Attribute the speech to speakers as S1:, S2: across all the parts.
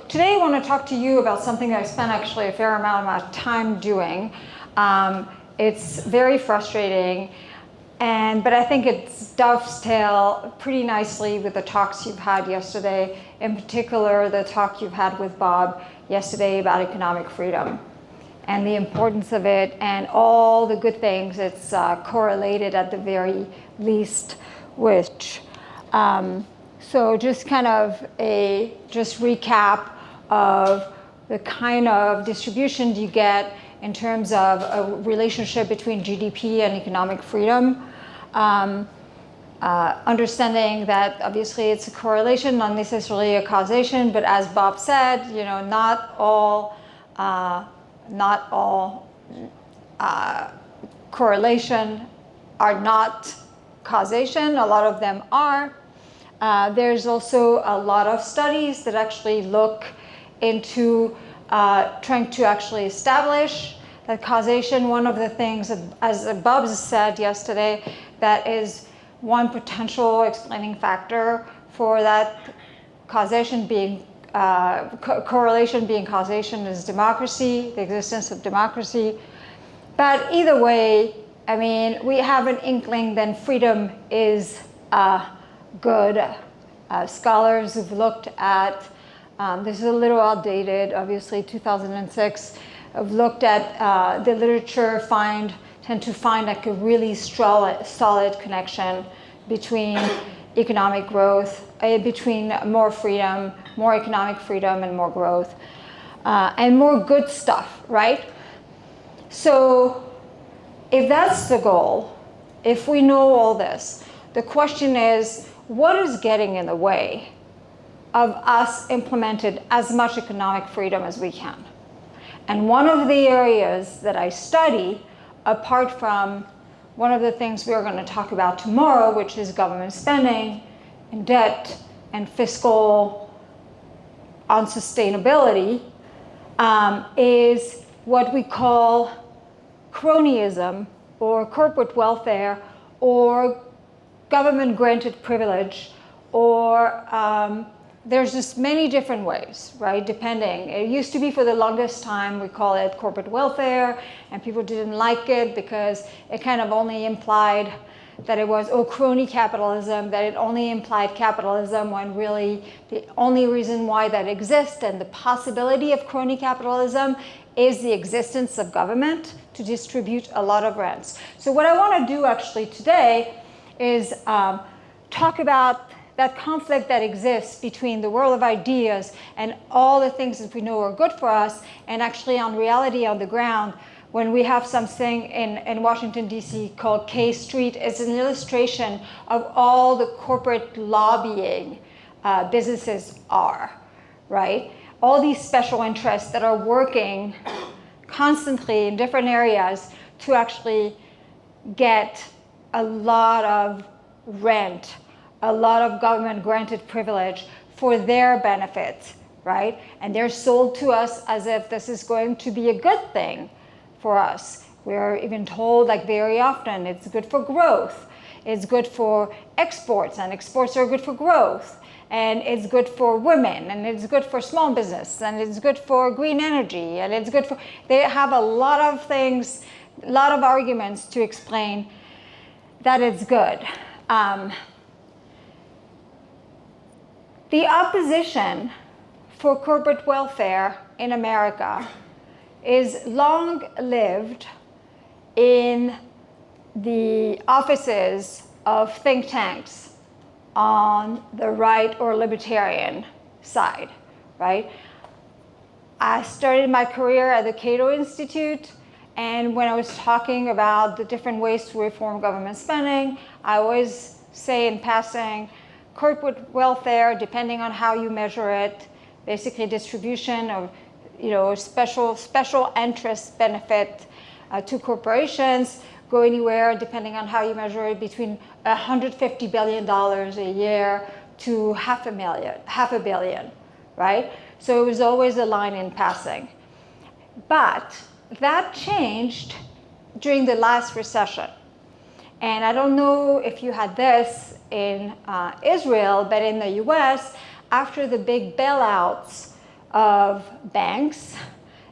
S1: today I want to talk to you about something I spent actually a fair amount of time doing. It's very frustrating, but I think it's dovetails pretty nicely with the talks you've had yesterday, in particular the talk you've had with Bob yesterday about economic freedom and the importance of it and all the good things it's correlated at the very least, which so just kind of a recap of the kind of distribution you get in terms of a relationship between GDP and economic freedom. Understanding that obviously it's a correlation, not necessarily a causation, but as Bob said, you know, not all correlation are not causation. A lot of them are. There's also a lot of studies that actually look into trying to actually establish that causation. One of the things, as Bob said yesterday, that is one potential explaining factor for that causation being correlation being causation is democracy, the existence of democracy. But either way, I mean, we have an inkling that freedom is good. Scholars who've looked at, this is a little outdated, obviously 2006, have looked at the literature, tend to find like a really solid connection between economic growth, between more freedom, more economic freedom and more growth, and more good stuff, right? So if that's the goal, if we know all this, the question is, what is getting in the way of us implementing as much economic freedom as we can? And one of the areas that I study, apart from one of the things we're going to talk about tomorrow, which is government spending and debt and fiscal unsustainability, is what we call cronyism or corporate welfare or government granted privilege, or there's just many different ways, right? Depending. It used to be for the longest time, we call it corporate welfare, and people didn't like it because it kind of only implied that it was, crony capitalism, that it only implied capitalism when really the only reason why that exists and the possibility of crony capitalism is the existence of government to distribute a lot of rents. So what I want to do actually today is talk about that conflict that exists between the world of ideas and all the things that we know are good for us, and actually on reality on the ground, when we have something in Washington, D.C. called K Street. It's an illustration of all the corporate lobbying businesses are, right? All these special interests that are working constantly in different areas to actually get a lot of rent, a lot of government granted privilege for their benefit, right? And they're sold to us as if this is going to be a good thing for us. We're even told, like very often, it's good for growth. It's good for exports, and exports are good for growth. And it's good for women, and it's good for small business, and it's good for green energy, and it's good for, they have a lot of things, a lot of arguments to explain that it's good. The opposition for corporate welfare in America is long-lived in the offices of think tanks on the right or libertarian side, right? I started my career at the Cato Institute, and when I was talking about the different ways to reform government spending, I always say in passing, corporate welfare, depending on how you measure it, basically distribution of, you know, special interest benefit to corporations, go anywhere, depending on how you measure it, between $150 billion a year to half a billion, right? So it was always a line in passing. But that changed during the last recession. And I don't know if you had this in Israel, but in the US, after the big bailouts of banks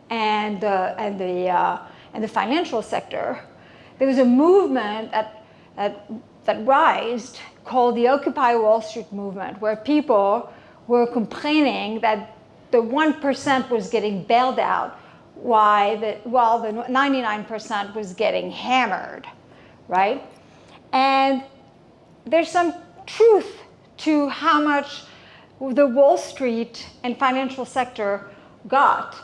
S1: and the financial sector, there was a movement that rised called the Occupy Wall Street movement, where people were complaining that the 1% was getting bailed out while the 99% was getting hammered, right? And there's some truth to how much the Wall Street and financial sector got.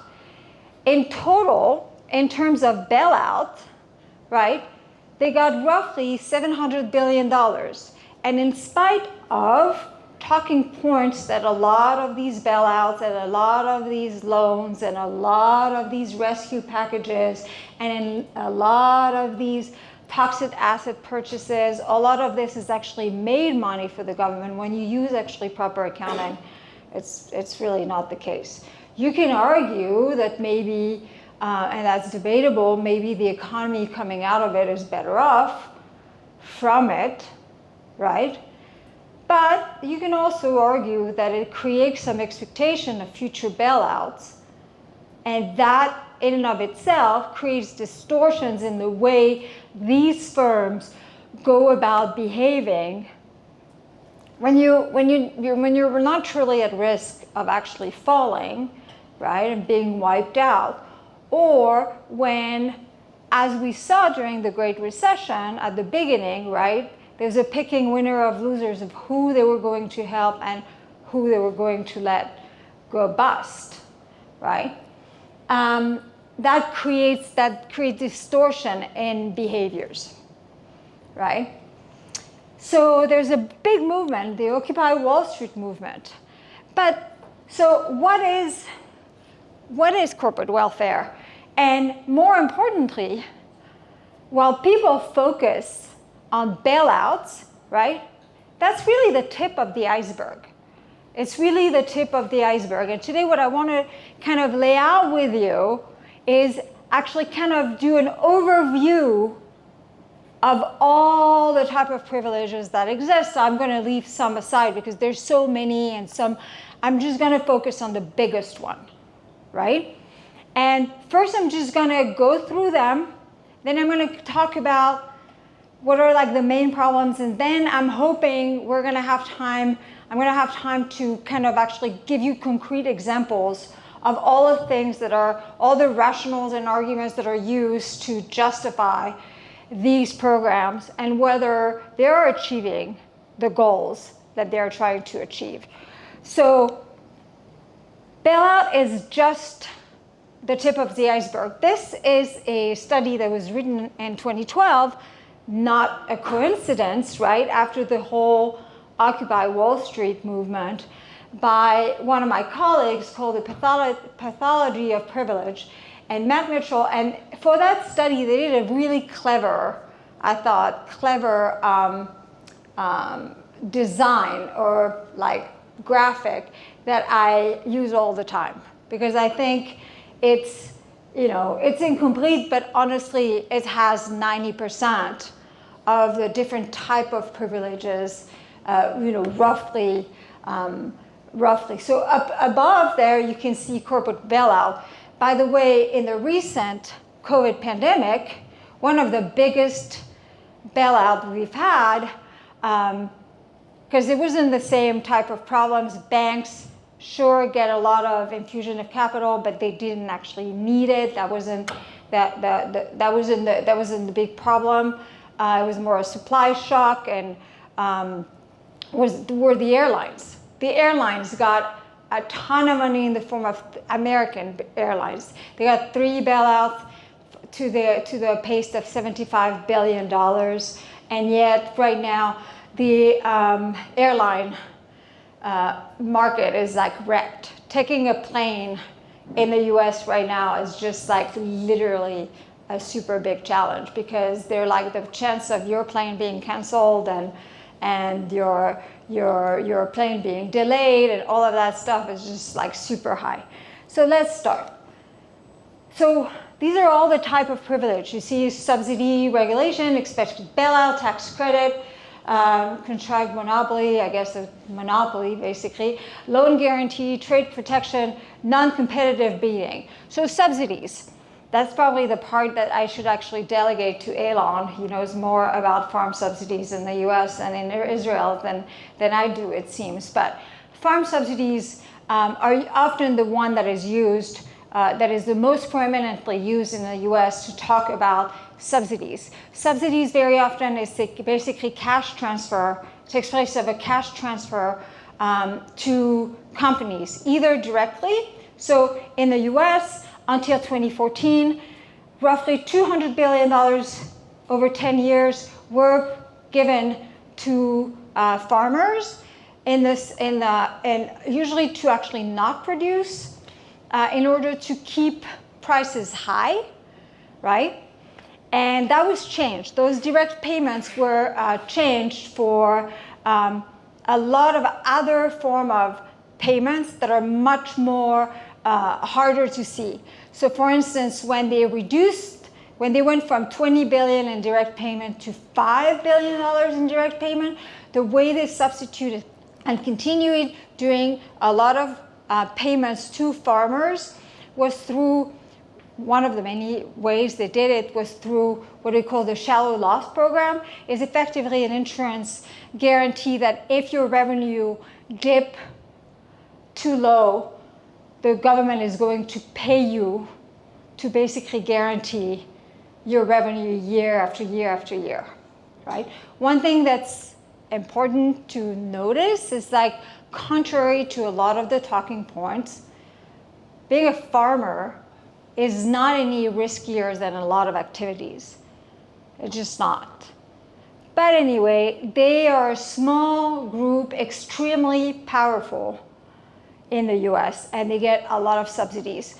S1: In total, in terms of bailout, right, they got roughly $700 billion. And in spite of talking points that a lot of these bailouts and a lot of these loans and a lot of these rescue packages and a lot of these toxic asset purchases, a lot of this has actually made money for the government. When you use actually proper accounting, it's really not the case. You can argue that maybe, and that's debatable, maybe the economy coming out of it is better off from it, right? But you can also argue that it creates some expectation of future bailouts, and that in and of itself creates distortions in the way these firms go about behaving when you're not truly at risk of actually falling, right, and being wiped out, or when, as we saw during the Great Recession at the beginning, right, there's a picking winner of losers of who they were going to help and who they were going to let go bust, right? That creates distortion in behaviors, right? So there's a big movement, the Occupy Wall Street movement. But so what is corporate welfare? And more importantly, while people focus on bailouts, right, that's really the tip of the iceberg. It's really the tip of the iceberg. And today what I want to kind of lay out with you is actually kind of do an overview of all the type of privileges that exist. So I'm going to leave some aside because there's so many, and some, I'm just going to focus on the biggest one, right? And first I'm just going to go through them, then I'm going to talk about what are like the main problems, and then I'm hoping I'm going to have time to kind of actually give you concrete examples of all the things that are, all the rationales and arguments that are used to justify these programs and whether they're achieving the goals that they're trying to achieve. So bailout is just the tip of the iceberg. This is a study that was written in 2012, not a coincidence, right? After the whole Occupy Wall Street movement, by one of my colleagues called the Pathology of Privilege, and Matt Mitchell. And for that study, they did a really clever, I thought, design or like graphic that I use all the time, because I think it's, it's incomplete, but honestly, it has 90% of the different type of privileges, roughly. So up above there, you can see corporate bailout. By the way, in the recent COVID pandemic, one of the biggest bailout we've had, because it wasn't the same type of problems. Banks sure get a lot of infusion of capital, but they didn't actually need it. That wasn't the big problem. It was more a supply shock, and were the airlines. The airlines got a ton of money in the form of American Airlines. They got 3 bailouts to the pace of $75 billion, and yet right now the airline market is like wrecked. Taking a plane in the US right now is just like literally a super big challenge, because they're like the chance of your plane being canceled and your plane being delayed and all of that stuff is just like super high. So let's start. So these are all the type of privilege. You see subsidy, regulation, expected bailout, tax credit, contrived monopoly, I guess a monopoly basically, loan guarantee, trade protection, non-competitive bidding. So subsidies. That's probably the part that I should actually delegate to Ilan. He knows more about farm subsidies in the US and in Israel than I do, it seems. But farm subsidies are often the one that is used, that is the most prominently used in the US to talk about subsidies. Subsidies very often is basically cash transfer, takes place of a cash transfer to companies, either directly. So in the US, until 2014, roughly $200 billion over 10 years were given to farmers and usually to actually not produce in order to keep prices high, right? And that was changed. Those direct payments were changed for a lot of other form of payments that are much more harder to see. So for instance, when they went from 20 billion in direct payment to $5 billion in direct payment, the way they substituted and continued doing a lot of payments to farmers was through, one of the many ways they did it was through what we call the shallow loss program. Is effectively an insurance guarantee that if your revenue dip too low, the government is going to pay you to basically guarantee your revenue year after year after year, right? One thing that's important to notice is, like, contrary to a lot of the talking points, being a farmer is not any riskier than a lot of activities. It's just not. But anyway, they are a small group, extremely powerful in the US, and they get a lot of subsidies.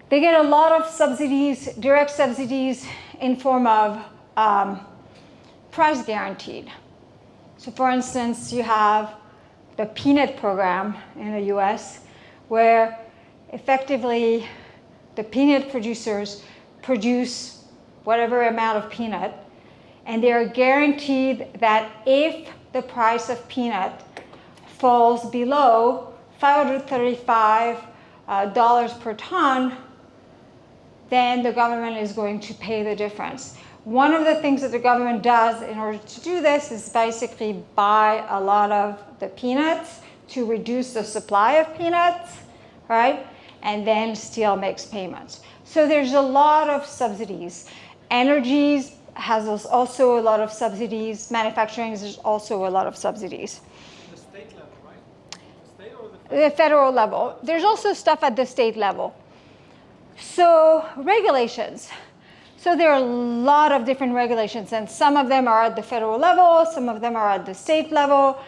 S1: They get a lot of subsidies, direct subsidies, in form of price guaranteed. So for instance, you have the peanut program in the US, where effectively the peanut producers produce whatever amount of peanut, and they are guaranteed that if the price of peanut falls below $535 per ton, then the government is going to pay the difference. One of the things that the government does in order to do this is basically buy a lot of the peanuts to reduce the supply of peanuts, right? And then still makes payments. So there's a lot of subsidies. Energies has also a lot of subsidies. Manufacturing is also a lot of subsidies.
S2: The state level, right? The state or the
S1: federal level. There's also stuff at the state level. So regulations. So there are a lot of different regulations, and some of them are at the federal level, some of them are at the state level.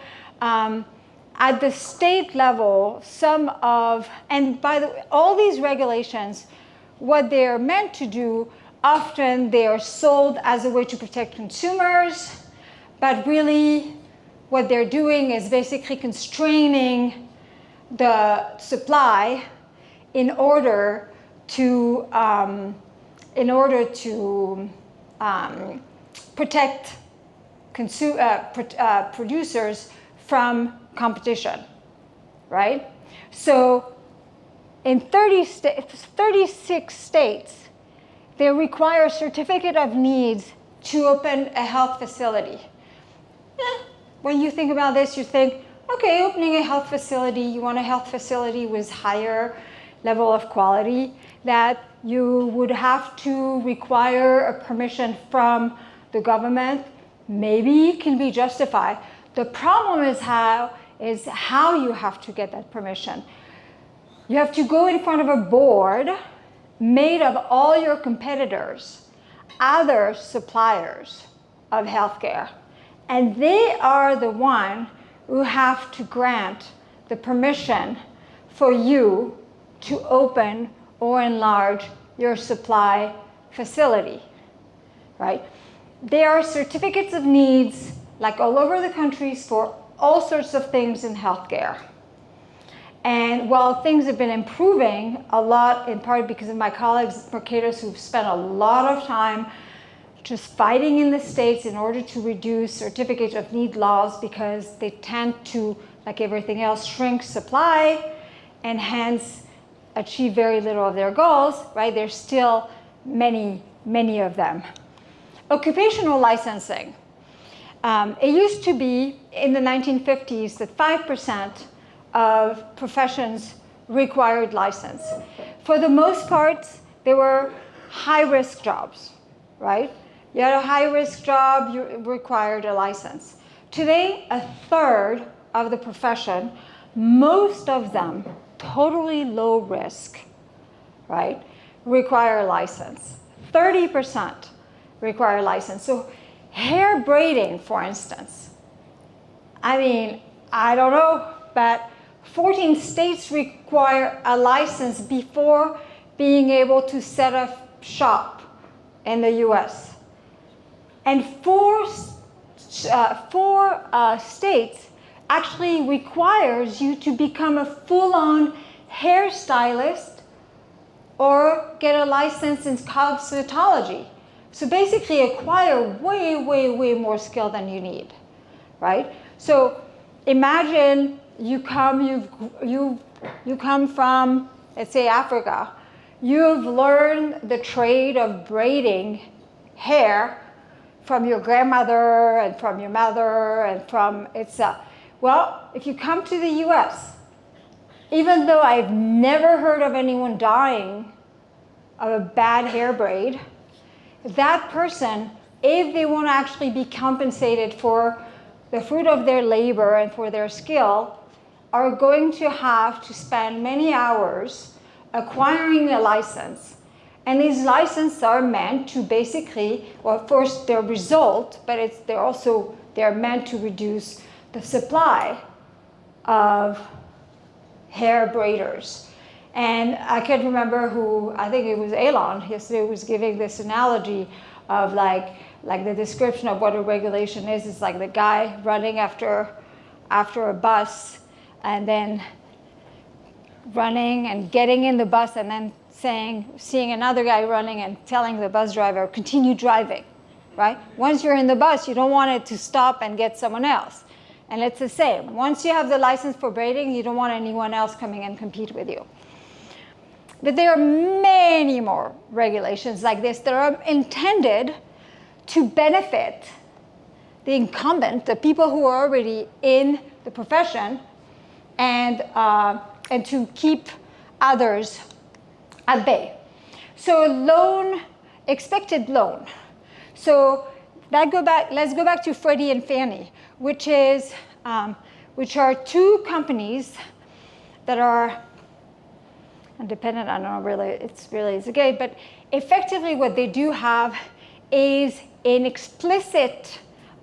S1: At the state level, and by the way, all these regulations, what they're meant to do, often they are sold as a way to protect consumers, but really what they're doing is basically constraining the supply in order to protect producers from competition, right? So in 36 states, they require a certificate of needs to open a health facility. When you think about this, you think, okay, opening a health facility, you want a health facility with higher level of quality, that you would have to require a permission from the government, maybe can be justified. The problem is how you have to get that permission. You have to go in front of a board made of all your competitors, other suppliers of healthcare, and they are the one who have to grant the permission for you to open or enlarge your supply facility, right? There are certificates of needs, like all over the countries, for all sorts of things in healthcare. And while things have been improving a lot, in part because of my colleagues at Mercatus who've spent a lot of time just fighting in the states in order to reduce certificate of need laws because they tend to, like everything else, shrink supply and hence achieve very little of their goals, right? There's still many, many of them. Occupational licensing. It used to be in the 1950s that 5% of professions required license. For the most part, they were high-risk jobs, right? You had a high-risk job, you required a license. Today, a third of the profession, most of them totally low risk, right, require a license. 30% require a license. So hair braiding, for instance, I mean, I don't know, but 14 states require a license before being able to set up shop in the US. And four states actually requires you to become a full-on hairstylist or get a license in cosmetology. So basically acquire way, way, way more skill than you need, right? So imagine you come from, let's say, Africa. You've learned the trade of braiding hair from your grandmother and from your mother and from well, if you come to the US, even though I've never heard of anyone dying of a bad hair braid, that person, if they want to actually be compensated for the fruit of their labor and for their skill, are going to have to spend many hours acquiring a license. And these licenses are meant to basically, well, first their result, but they're meant to reduce the supply of hair braiders. And I can't remember who, I think it was Ilan yesterday, was giving this analogy of like the description of what a regulation is. It's like the guy running after a bus and then running and getting in the bus and then seeing another guy running and telling the bus driver, continue driving, right? Once you're in the bus, you don't want it to stop and get someone else. And it's the same. Once you have the license for braiding, you don't want anyone else coming and compete with you. But there are many more regulations like this that are intended to benefit the incumbent, the people who are already in the profession, and to keep others at bay. So expected loan. So let's go back to Freddie and Fannie, which are two companies that are independent. I don't know, really, it's okay, but effectively what they do have is an explicit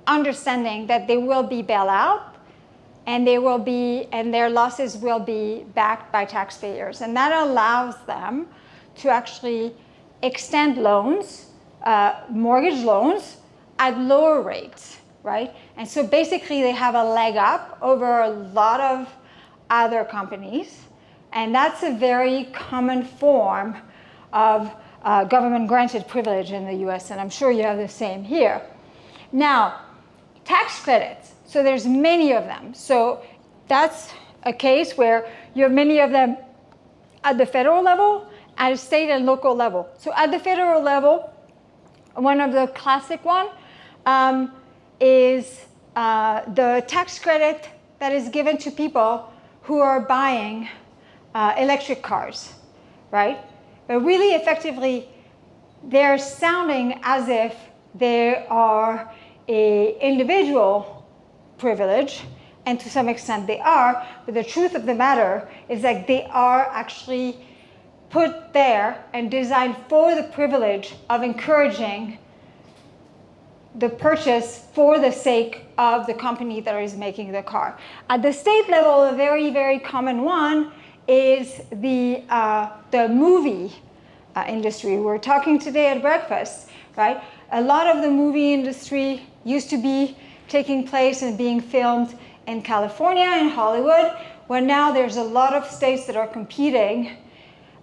S1: understanding that they will be bailout and their losses will be backed by taxpayers. And that allows them to actually extend loans, mortgage loans, at lower rates, right? And so basically they have a leg up over a lot of other companies. And that's a very common form of government-granted privilege in the US, and I'm sure you have the same here. Now, tax credits. So there's many of them. So that's a case where you have many of them at the federal level, at a state and local level. So at the federal level, one of the classic one is the tax credit that is given to people who are buying electric cars, right? But really effectively, they're sounding as if they are an individual privilege, and to some extent they are, but the truth of the matter is that they are actually put there and designed for the privilege of encouraging the purchase for the sake of the company that is making the car. At the state level, a very, very common one is the movie industry. We're talking today at breakfast, right? A lot of the movie industry used to be taking place and being filmed in California and Hollywood, where now there's a lot of states that are competing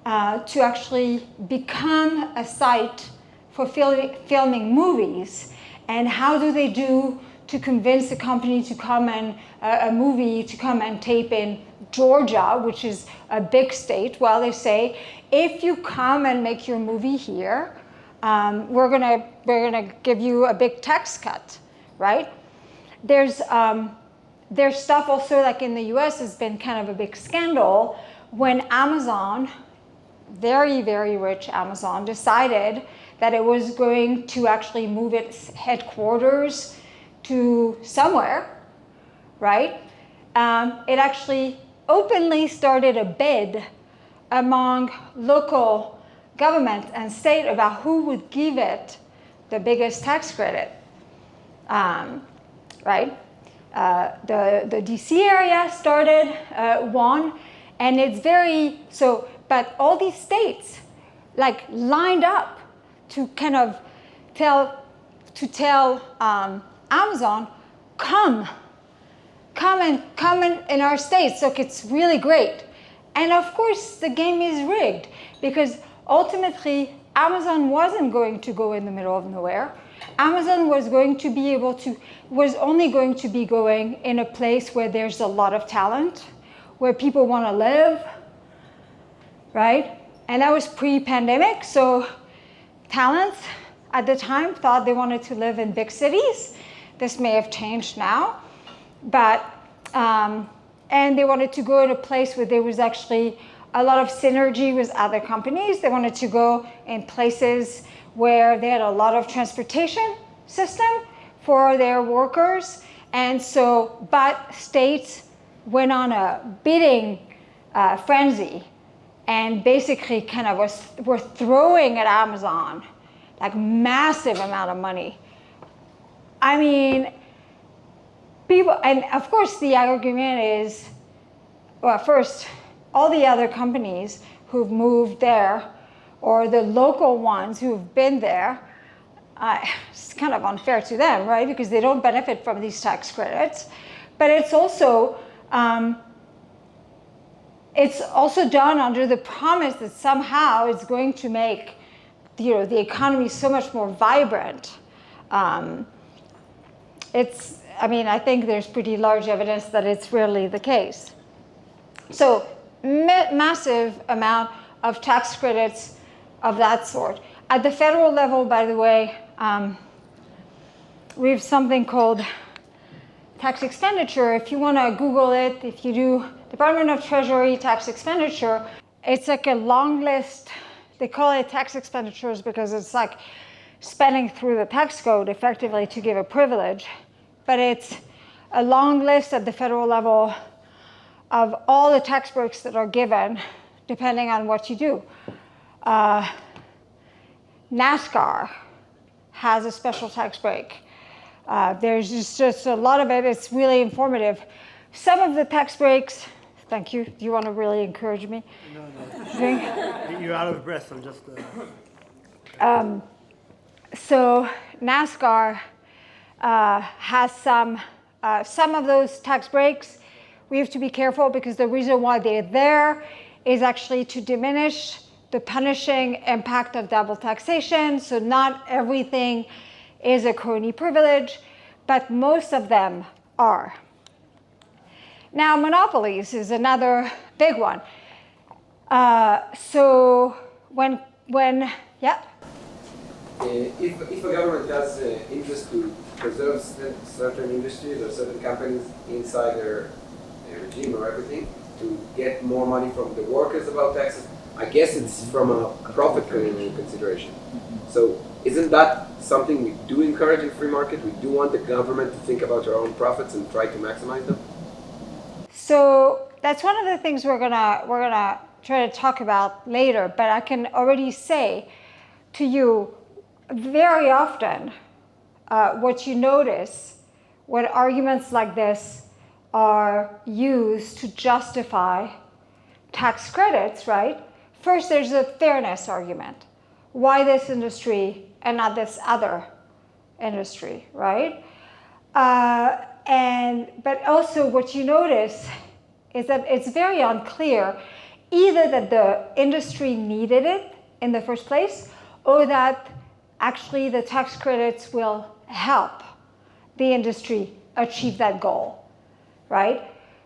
S1: to actually become a site for filming movies, and how do they do to convince a company to come and a movie to come and tape in Georgia, which is a big state? Well, they say, if you come and make your movie here, we're gonna give you a big tax cut, right? There's stuff also, like in the US, has been kind of a big scandal when Amazon, very, very rich Amazon, decided that it was going to actually move its headquarters to somewhere, right? It actually openly started a bid among local government and state about who would give it the biggest tax credit, right? The DC area started one, and it's very, so, but all these states like lined up to kind of tell Amazon, come in our states. Look, it's really great. And of course, the game is rigged, because ultimately, Amazon wasn't going to go in the middle of nowhere. Amazon was only going to be going in a place where there's a lot of talent, where people want to live, right? And that was pre-pandemic, so talents at the time thought they wanted to live in big cities. This may have changed now, but, and they wanted to go in a place where there was actually a lot of synergy with other companies. They wanted to go in places where they had a lot of transportation system for their workers. And so, but states went on a bidding frenzy and basically kind of were throwing at Amazon like massive amount of money. I mean, people, and of course the argument is, well, first, all the other companies who've moved there, or the local ones who've been there, it's kind of unfair to them, right? Because they don't benefit from these tax credits. But it's also done under the promise that somehow it's going to make, the economy so much more vibrant. I think there's pretty large evidence that it's rarely the case. So massive amount of tax credits of that sort. At the federal level, by the way, we have something called tax expenditure. If you want to Google it, if you do Department of Treasury tax expenditure, it's like a long list. They call it tax expenditures because it's like spending through the tax code effectively to give a privilege. But it's a long list at the federal level of all the tax breaks that are given, depending on what you do. NASCAR has a special tax break. There's just a lot of it. It's really informative. Some of the tax breaks, thank you. Do you want to really encourage me?
S3: No. You're out of breath. I'm just...
S1: So NASCAR has some of those tax breaks. We have to be careful because the reason why they're there is actually to diminish the punishing impact of double taxation. So not everything is a crony privilege, but most of them are. Now, monopolies is another big one. So when yeah?
S4: If a government has interest to preserve certain industries or certain companies inside their regime or everything, to get more money from the workers about taxes, I guess it's from a profit consideration. So isn't that something we do encourage in free market? We do want the government to think about their own profits and try to maximize them?
S1: So that's one of the things we're gonna try to talk about later, but I can already say to you, very often, what you notice when arguments like this are used to justify tax credits, right? First, there's a fairness argument. Why this industry and not this other industry, right? But also what you notice is that it's very unclear either that the industry needed it in the first place or that actually the tax credits will help the industry achieve that goal, right?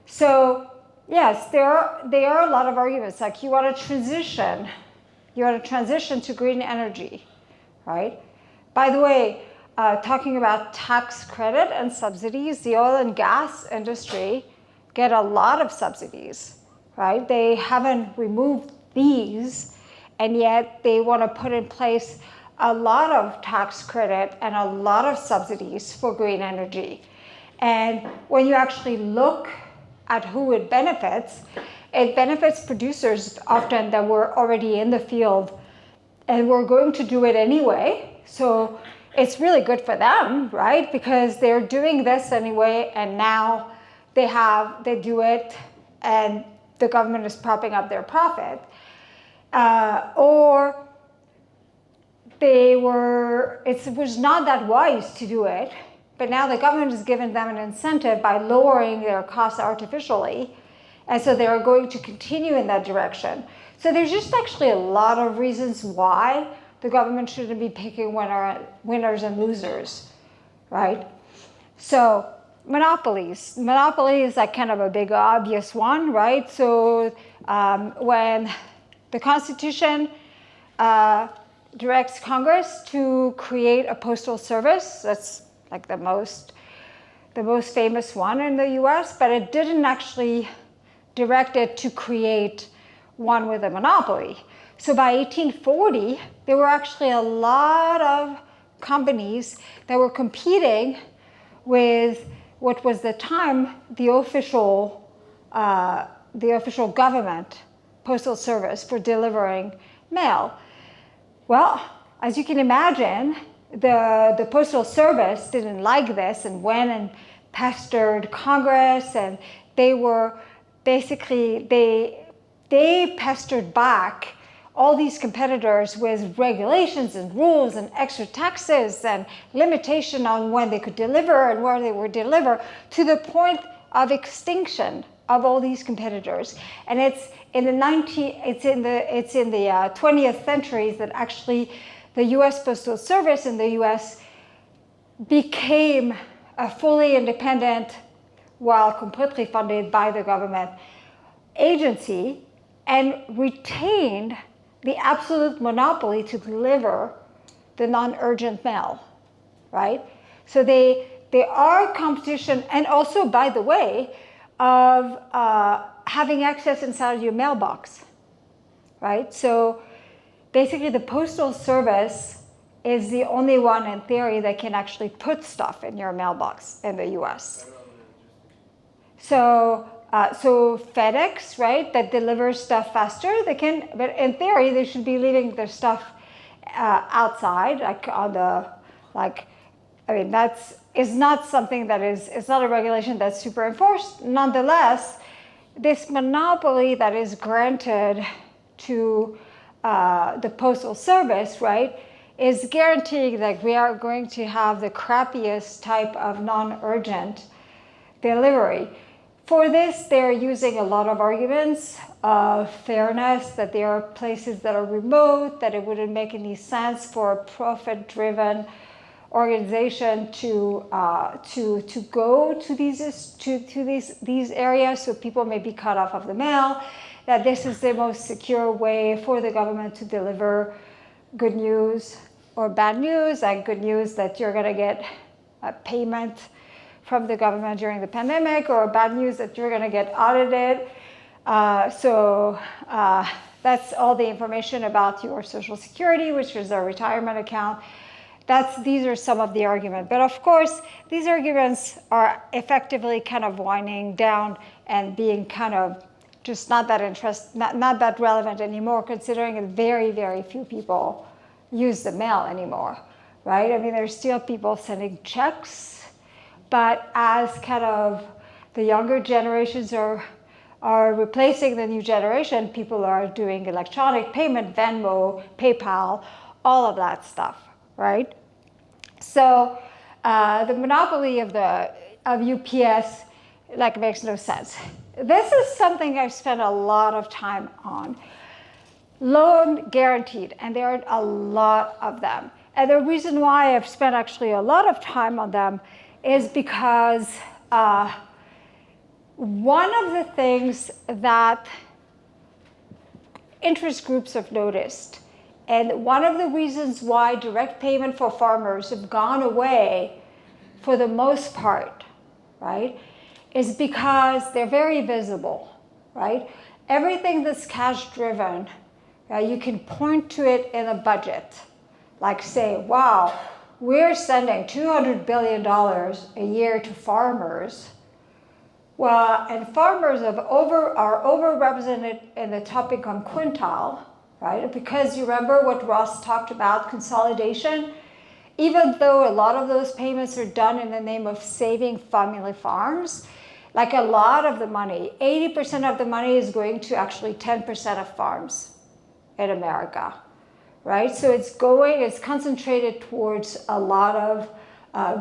S1: So yes, there are a lot of arguments, like you want to transition to green energy, right? By the way, talking about tax credit and subsidies, the oil and gas industry get a lot of subsidies, right? They haven't removed these, and yet they want to put in place a lot of tax credit and a lot of subsidies for green energy. And when you actually look at who it benefits producers often that were already in the field and were going to do it anyway. So it's really good for them, right? Because they're doing this anyway, and now they do it, and the government is propping up their profit. Or it was not that wise to do it, but now the government has given them an incentive by lowering their costs artificially, and so they're going to continue in that direction. So there's just actually a lot of reasons why the government shouldn't be picking winners and losers, right? So monopolies. Monopoly is like kind of a big obvious one, right? So when the Constitution directs Congress to create a postal service, that's like the most famous one in the US, but it didn't actually direct it to create one with a monopoly. So by 1840, there were actually a lot of companies that were competing with what was the time the official government postal service for delivering mail. Well, as you can imagine, the Postal Service didn't like this and went and pestered Congress, and they pestered back all these competitors with regulations and rules and extra taxes and limitation on when they could deliver and where they would deliver, to the point of extinction of all these competitors. And it's in the 20th century that actually the U.S. Postal Service in the U.S. became a fully independent, while completely funded by the government, agency, and retained the absolute monopoly to deliver the non-urgent mail, right? So they are competition, and also, by the way, of having access inside your mailbox, right? So basically the Postal Service is the only one in theory that can actually put stuff in your mailbox in the US. So FedEx, right, that delivers stuff faster, they can, but in theory they should be leaving their stuff outside, is not something that it's not a regulation that's super enforced. Nonetheless, this monopoly that is granted to the Postal Service, right, is guaranteeing that we are going to have the crappiest type of non-urgent delivery. For this, they're using a lot of arguments of fairness, that there are places that are remote, that it wouldn't make any sense for a profit-driven organization to go to these areas, so people may be cut off of the mail, that this is the most secure way for the government to deliver good news or bad news, like good news that you're going to get a payment from the government during the pandemic, or bad news that you're going to get audited. So that's all the information about your Social Security, which is a retirement account. These are some of the arguments. But of course, these arguments are effectively kind of winding down and being kind of just not that relevant anymore, considering that very, very few people use the mail anymore, right? I mean, there's still people sending checks, but as kind of the younger generations are replacing the new generation, people are doing electronic payment, Venmo, PayPal, all of that stuff, right? So the monopoly of UPS makes no sense. This is something I've spent a lot of time on. Loan guaranteed, and there are a lot of them. And the reason why I've spent actually a lot of time on them is because one of the things that interest groups have noticed, and one of the reasons why direct payment for farmers have gone away for the most part, right, is because they're very visible, right? Everything that's cash driven, you can point to it in a budget. Like say, wow, we're sending $200 billion a year to farmers. Well, and farmers are overrepresented in the top income quintile, right? Because you remember what Ross talked about, consolidation. Even though a lot of those payments are done in the name of saving family farms, like a lot of the money, 80% of the money is going to actually 10% of farms in America, right? So it's concentrated towards a lot of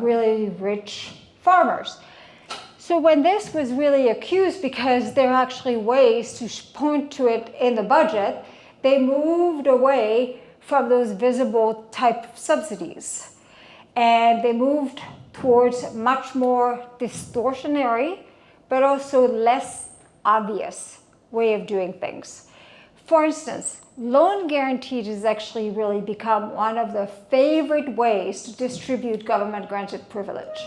S1: really rich farmers. So when this was really accused, because there are actually ways to point to it in the budget, they moved away from those visible type of subsidies. And they moved towards much more distortionary, but also less obvious way of doing things. For instance, loan guaranteed has actually really become one of the favorite ways to distribute government granted privilege.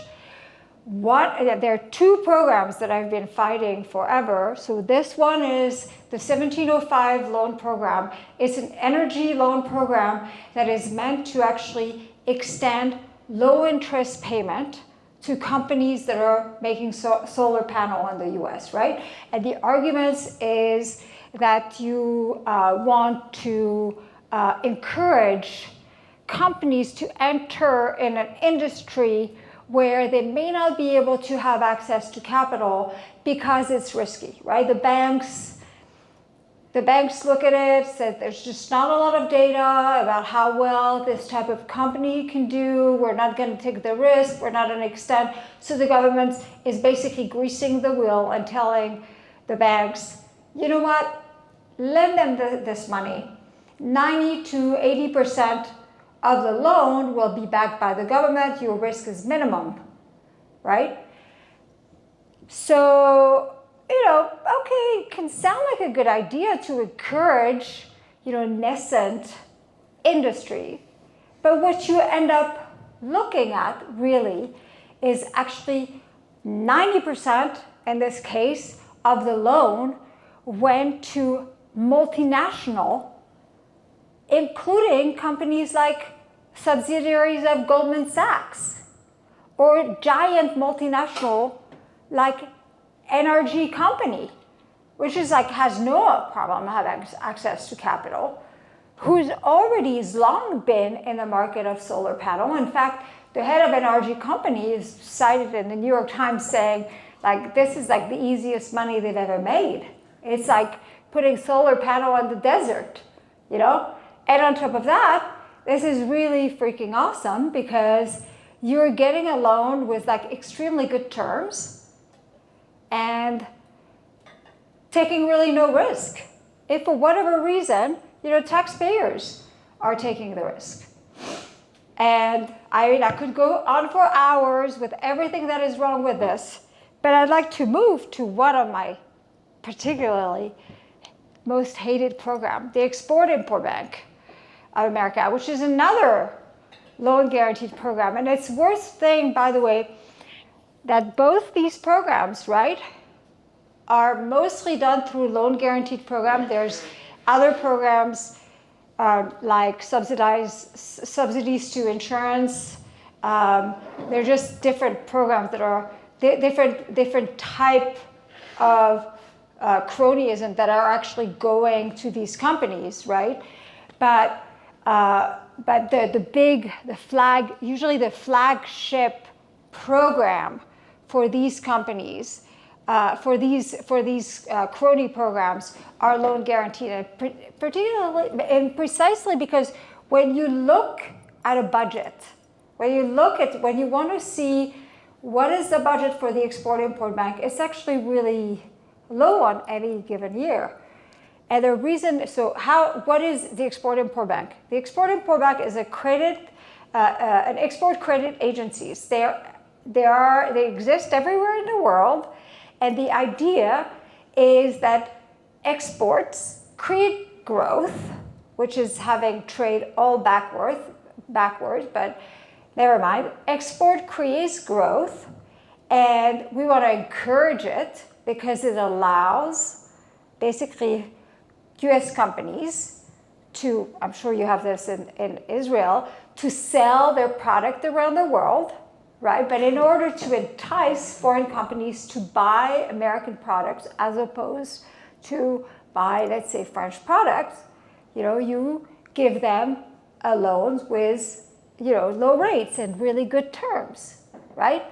S1: There are two programs that I've been fighting forever. So this one is the 1705 loan program. It's an energy loan program that is meant to actually extend low interest payment to companies that are making solar panel in the US, right? And the argument is that you want to encourage companies to enter in an industry where they may not be able to have access to capital because it's risky, right? The banks look at it, say there's just not a lot of data about how well this type of company can do. We're not going to take the risk. We're not going to extend. So the government is basically greasing the wheel and telling the banks, you know what? Lend them this money. 90 to 80% of the loan will be backed by the government. Your risk is minimum, right? So, okay, it can sound like a good idea to encourage, nascent industry. But what you end up looking at really is actually 90% in this case of the loan went to multinational, including companies like subsidiaries of Goldman Sachs or giant multinational like energy company, which is has no problem having access to capital, who's already has long been in the market of solar panel. In fact, the head of an energy company is cited in the New York Times saying this is the easiest money they've ever made. It's like putting solar panel on the desert, And on top of that, this is really freaking awesome because you're getting a loan with extremely good terms and taking really no risk. If for whatever reason, taxpayers are taking the risk. And I could go on for hours with everything that is wrong with this, but I'd like to move to one of my particularly most hated program, the Export-Import Bank of America, which is another loan guaranteed program. And it's worth saying, by the way, that both these programs, right, are mostly done through loan guaranteed program. There's other programs like subsidies to insurance. They're just different programs that are different type of cronyism that are actually going to these companies, right? But usually the flagship program for these companies, for these crony programs, are loan guaranteed, and particularly and precisely because when you look at a budget, when you want to see what is the budget for the Export-Import Bank, it's actually really low on any given year. And the reason, what is the Export-Import Bank? The Export-Import Bank is a credit an export credit agencies. They exist everywhere in the world, and the idea is that exports create growth, which is having trade all backwards, but never mind. Export creates growth, and we want to encourage it because it allows basically US companies to, I'm sure you have this in Israel, to sell their product around the world, right? But in order to entice foreign companies to buy American products as opposed to buy, let's say, French products, you give them loans with, low rates and really good terms, right?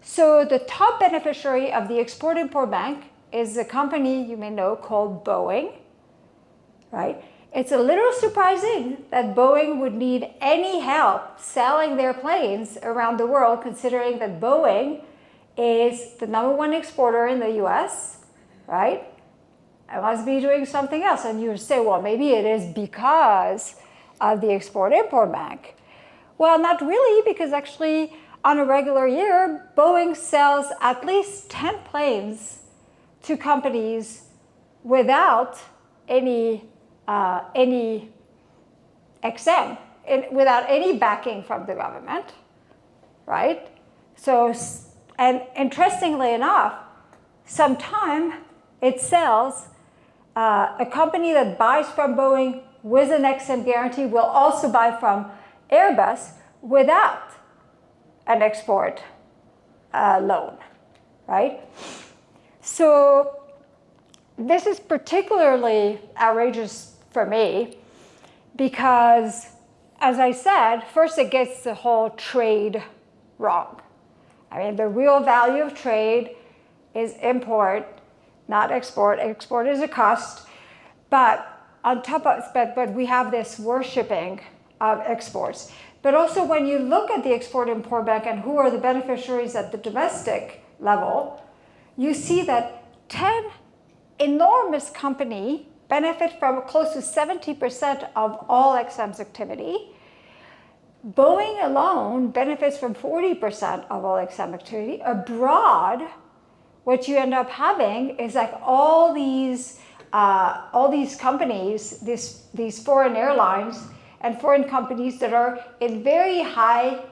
S1: So the top beneficiary of the Export-Import Bank is a company you may know called Boeing, right? It's a little surprising that Boeing would need any help selling their planes around the world, considering that Boeing is the #1 exporter in the US, right? I must be doing something else. And you say, well, maybe it is because of the Export-Import Bank. Well, not really, because actually on a regular year, Boeing sells at least 10 planes to companies without any XM, without any backing from the government, right? So, and interestingly enough, sometimes it sells, a company that buys from Boeing with an XM guarantee will also buy from Airbus without an export loan, right? So this is particularly outrageous for me because, as I said, first it gets the whole trade wrong. I mean, the real value of trade is import, not export. Export is a cost, but on top of, but we have this worshipping of exports. But also when you look at the Export-Import Bank and who are the beneficiaries at the domestic level, you see that 10 enormous companies benefit from close to 70% of all XM's activity. Boeing alone benefits from 40% of all XM activity. Abroad, what you end up having is like all these companies, these foreign airlines and foreign companies that are in very high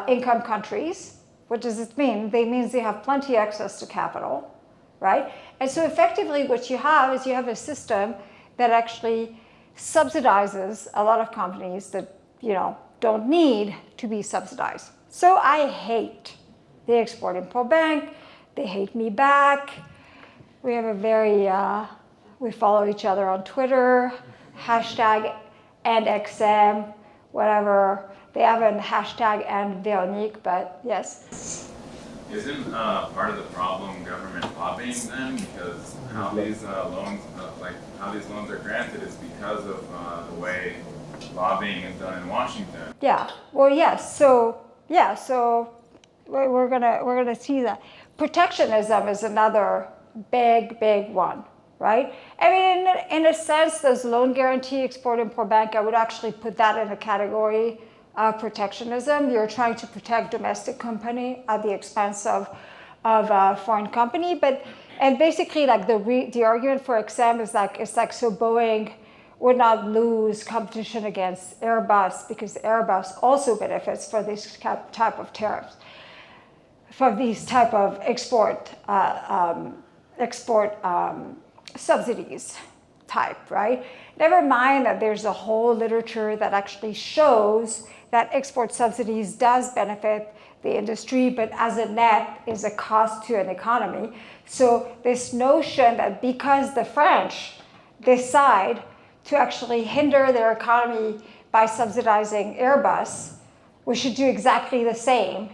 S1: income countries. What does it mean? It means they have plenty access to capital, right? And so effectively what you have is you have a system that actually subsidizes a lot of companies that, don't need to be subsidized. So I hate the Export-Import Bank. They hate me back. We have we follow each other on Twitter, #AndXM, whatever. They have a # and Veronique, but yes.
S5: Isn't part of the problem government lobbying then? Because how these loans, how these loans are granted, is because of the way lobbying is done in Washington.
S1: Yeah. Well, yes. So we're gonna see that. Protectionism is another big one, right? I mean, in a sense, this loan guarantee Export-Import Bank, I would actually put that in a category of protectionism. You're trying to protect domestic company at the expense of a foreign company. And basically, like the argument for XM is like, so Boeing would not lose competition against Airbus because Airbus also benefits for this type of tariffs, for these type of export subsidies type, right? Never mind that there's a whole literature that actually shows that export subsidies does benefit the industry, but as a net is a cost to an economy. So this notion that because the French decide to actually hinder their economy by subsidizing Airbus, we should do exactly the same,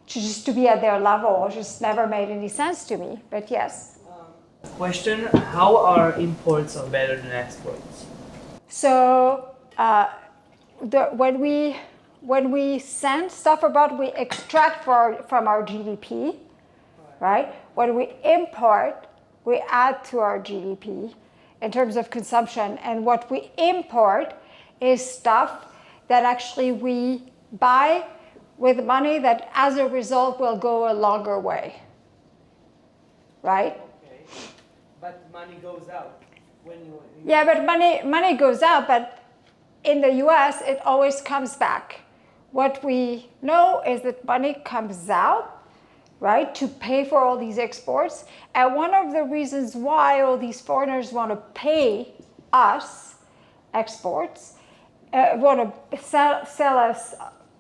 S1: just to be at their level, just never made any sense to me, but yes.
S6: Question, how are imports better than exports?
S1: So when we send stuff abroad, we extract from our GDP, right? When we import, we add to our GDP in terms of consumption. And what we import is stuff that actually we buy with money that as a result will go a longer way, right?
S6: Okay. But money goes out when you.
S1: Yeah, but money goes out, but in the US, it always comes back. What we know is that money comes out, right, to pay for all these exports. And one of the reasons why all these foreigners want to pay us exports, want to sell us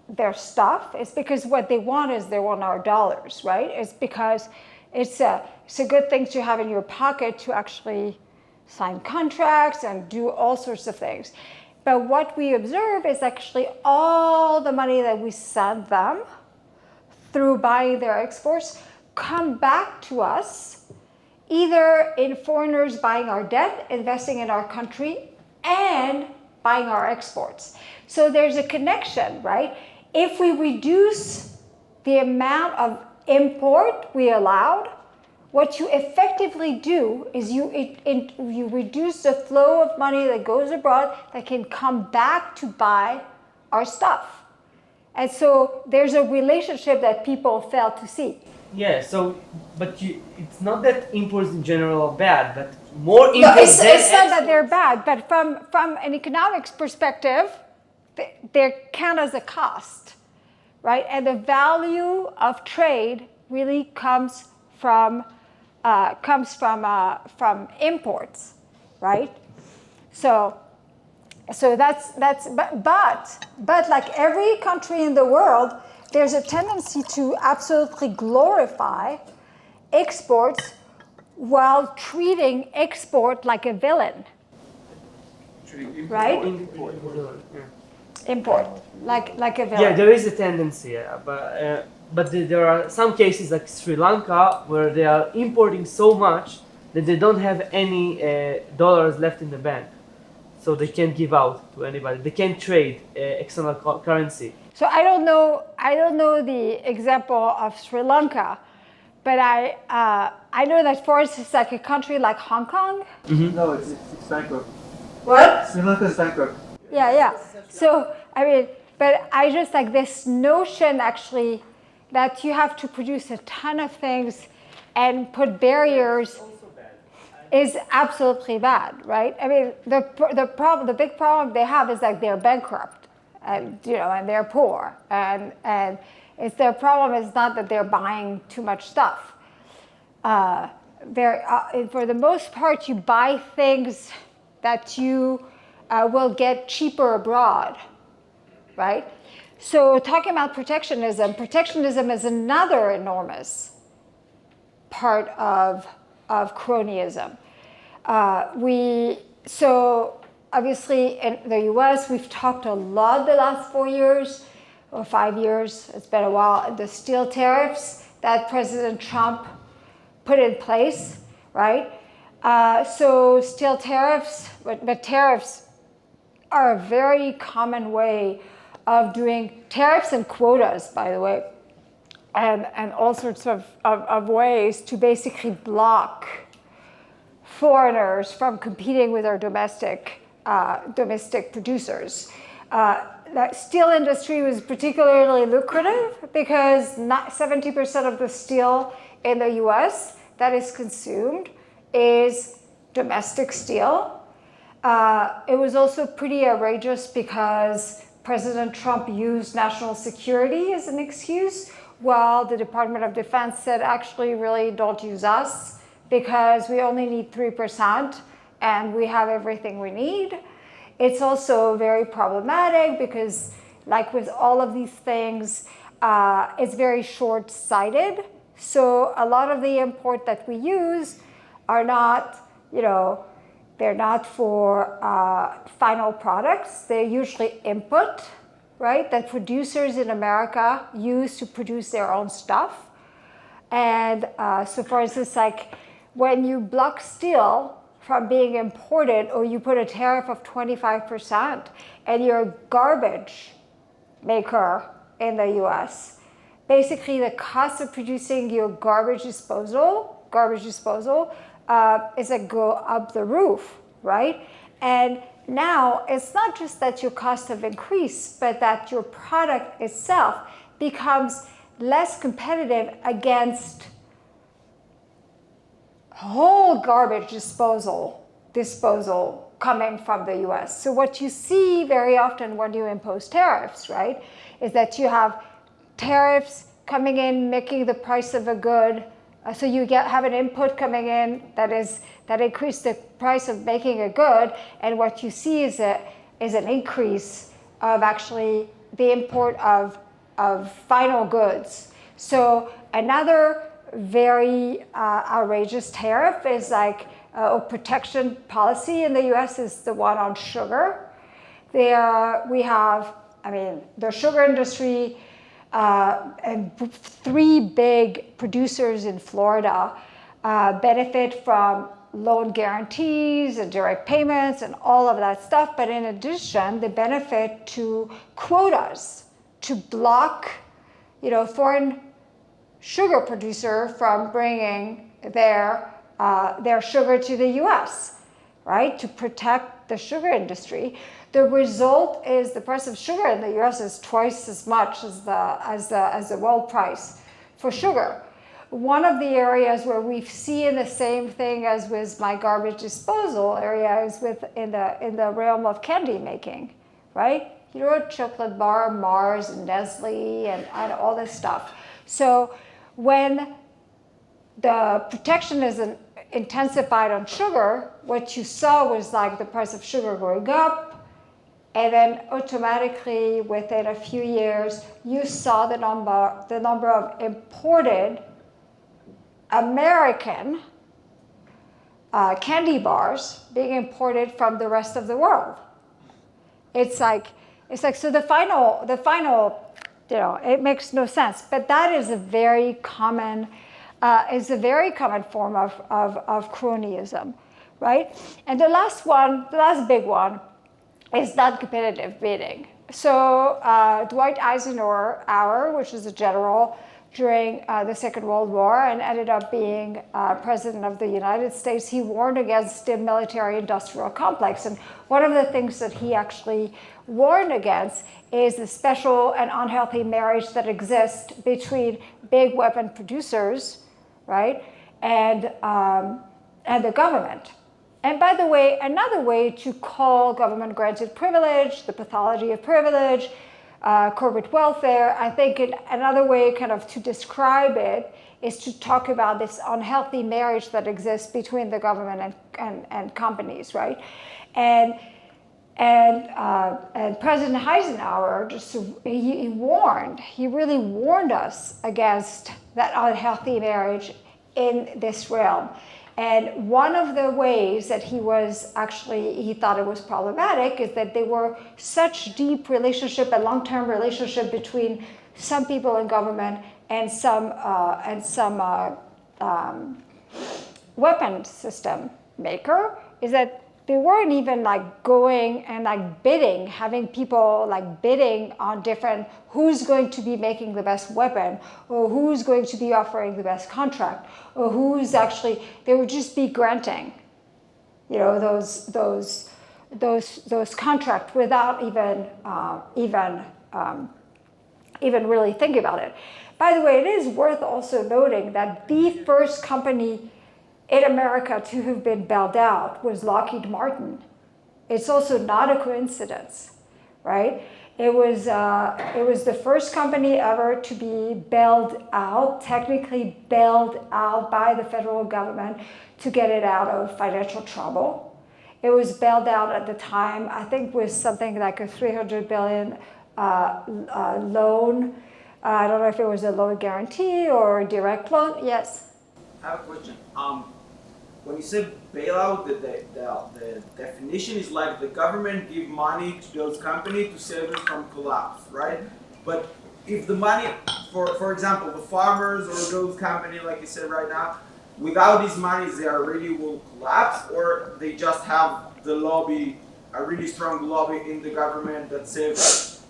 S1: their stuff, is because what they want is they want our dollars, right? It's because it's a good thing to have in your pocket to actually sign contracts and do all sorts of things. But what we observe is actually all the money that we send them through buying their exports come back to us, either in foreigners buying our debt, investing in our country, and buying our exports. So there's a connection, right? If we reduce the amount of import we allowed, what you effectively do is you reduce the flow of money that goes abroad that can come back to buy our stuff. And so there's a relationship that people fail to see.
S6: Yeah, so, but it's not that imports in general are bad, but more imports
S1: No, it's not that they're bad, but from an economics perspective, they count as a cost, right? And the value of trade really comes from imports, right? So that's but like every country in the world, there's a tendency to absolutely glorify exports while treating export like a villain, right? Import like a villain.
S6: Yeah, there is a tendency, but there are some cases like Sri Lanka where they are importing so much that they don't have any dollars left in the bank, so they can't give out to anybody. They can't trade external currency.
S1: So I don't know the example of Sri Lanka, but I know that for us it's like a country like Hong Kong.
S3: No, it's bankrupt.
S1: What?
S3: Sri Lanka is bankrupt.
S1: Yeah. So I mean, but I just like this notion actually that you have to produce a ton of things and put barriers is absolutely bad, right? I mean, the big problem they have is like they're bankrupt, and and they're poor, and it's their problem is not that they're buying too much stuff. For the most part, you buy things that you will get cheaper abroad, right? So talking about protectionism is another enormous part of cronyism. So obviously in the US, we've talked a lot the last 4 years or 5 years, it's been a while, the steel tariffs that President Trump put in place, right? So steel tariffs, but tariffs are a very common way of doing tariffs and quotas, by the way, and all sorts of ways to basically block foreigners from competing with our domestic producers. The steel industry was particularly lucrative because 70% of the steel in the US that is consumed is domestic steel. It was also pretty outrageous because President Trump used national security as an excuse, while the Department of Defense said, actually, really don't use us because we only need 3% and we have everything we need. It's also very problematic because, like with all of these things, it's very short-sighted. So a lot of the import that we use are not, they're not for final products. They're usually input, right, that producers in America use to produce their own stuff. And so for instance, like when you block steel from being imported or you put a tariff of 25% and you're a garbage maker in the US, basically the cost of producing your garbage disposal is like go up the roof, right? And now it's not just that your costs have increased, but that your product itself becomes less competitive against whole garbage disposal coming from the US. So what you see very often when you impose tariffs, right, is that you have tariffs coming in, making the price of a good, so you have an input coming in that increase the price of making a good, and what you see is an increase of actually the import of final goods. So another very outrageous tariff is like a protection policy in the US is the one on sugar. We have, the sugar industry, and 3 big producers in Florida benefit from loan guarantees and direct payments and all of that stuff. But in addition, they benefit to quotas to block, foreign sugar producer from bringing their sugar to the U.S., right? To protect the sugar industry. The result is the price of sugar in the U.S. is twice as much as the world price for sugar. One of the areas where we've seen the same thing as with my garbage disposal area is in the realm of candy making, right? Chocolate bar, Mars, and Nestle, and all this stuff. So when the protectionism intensified on sugar, what you saw was like the price of sugar going up, and then automatically within a few years, you saw the number of imported American candy bars being imported from the rest of the world. It's like so the final, it makes no sense. But that is a very common form of cronyism, right? And the last big one is non-competitive bidding. So Dwight Eisenhower, which is a general during the Second World War and ended up being president of the United States, he warned against the military-industrial complex. And one of the things that he actually warned against is the special and unhealthy marriage that exists between big weapon producers, right, and the government. And by the way, another way to call government-granted privilege, the pathology of privilege, corporate welfare, I think another way kind of to describe it is to talk about this unhealthy marriage that exists between the government and companies, right? And President Eisenhower he really warned us against that unhealthy marriage in this realm. And one of the ways that he thought it was problematic is that there were such deep relationship and long-term relationship between some people in government and some weapon system maker, is that they weren't even like going and like bidding, having people like bidding on different, who's going to be making the best weapon, or who's going to be offering the best contract, or they would just be granting, those contracts without even really thinking about it. By the way, it is worth also noting that the first company in America to have been bailed out was Lockheed Martin. It's also not a coincidence, right? It was the first company ever to be technically bailed out by the federal government to get it out of financial trouble. It was bailed out at the time, I think, with something like a $300 billion loan. I don't know if it was a loan guarantee or a direct loan. Yes?
S7: I have a question. When you say bailout, the definition is like the government give money to those companies to save them from collapse, right? But if the money, for example, the farmers or those companies, like you said right now, without these monies, they already will collapse, or they just have the lobby, a really strong lobby in the government that saves.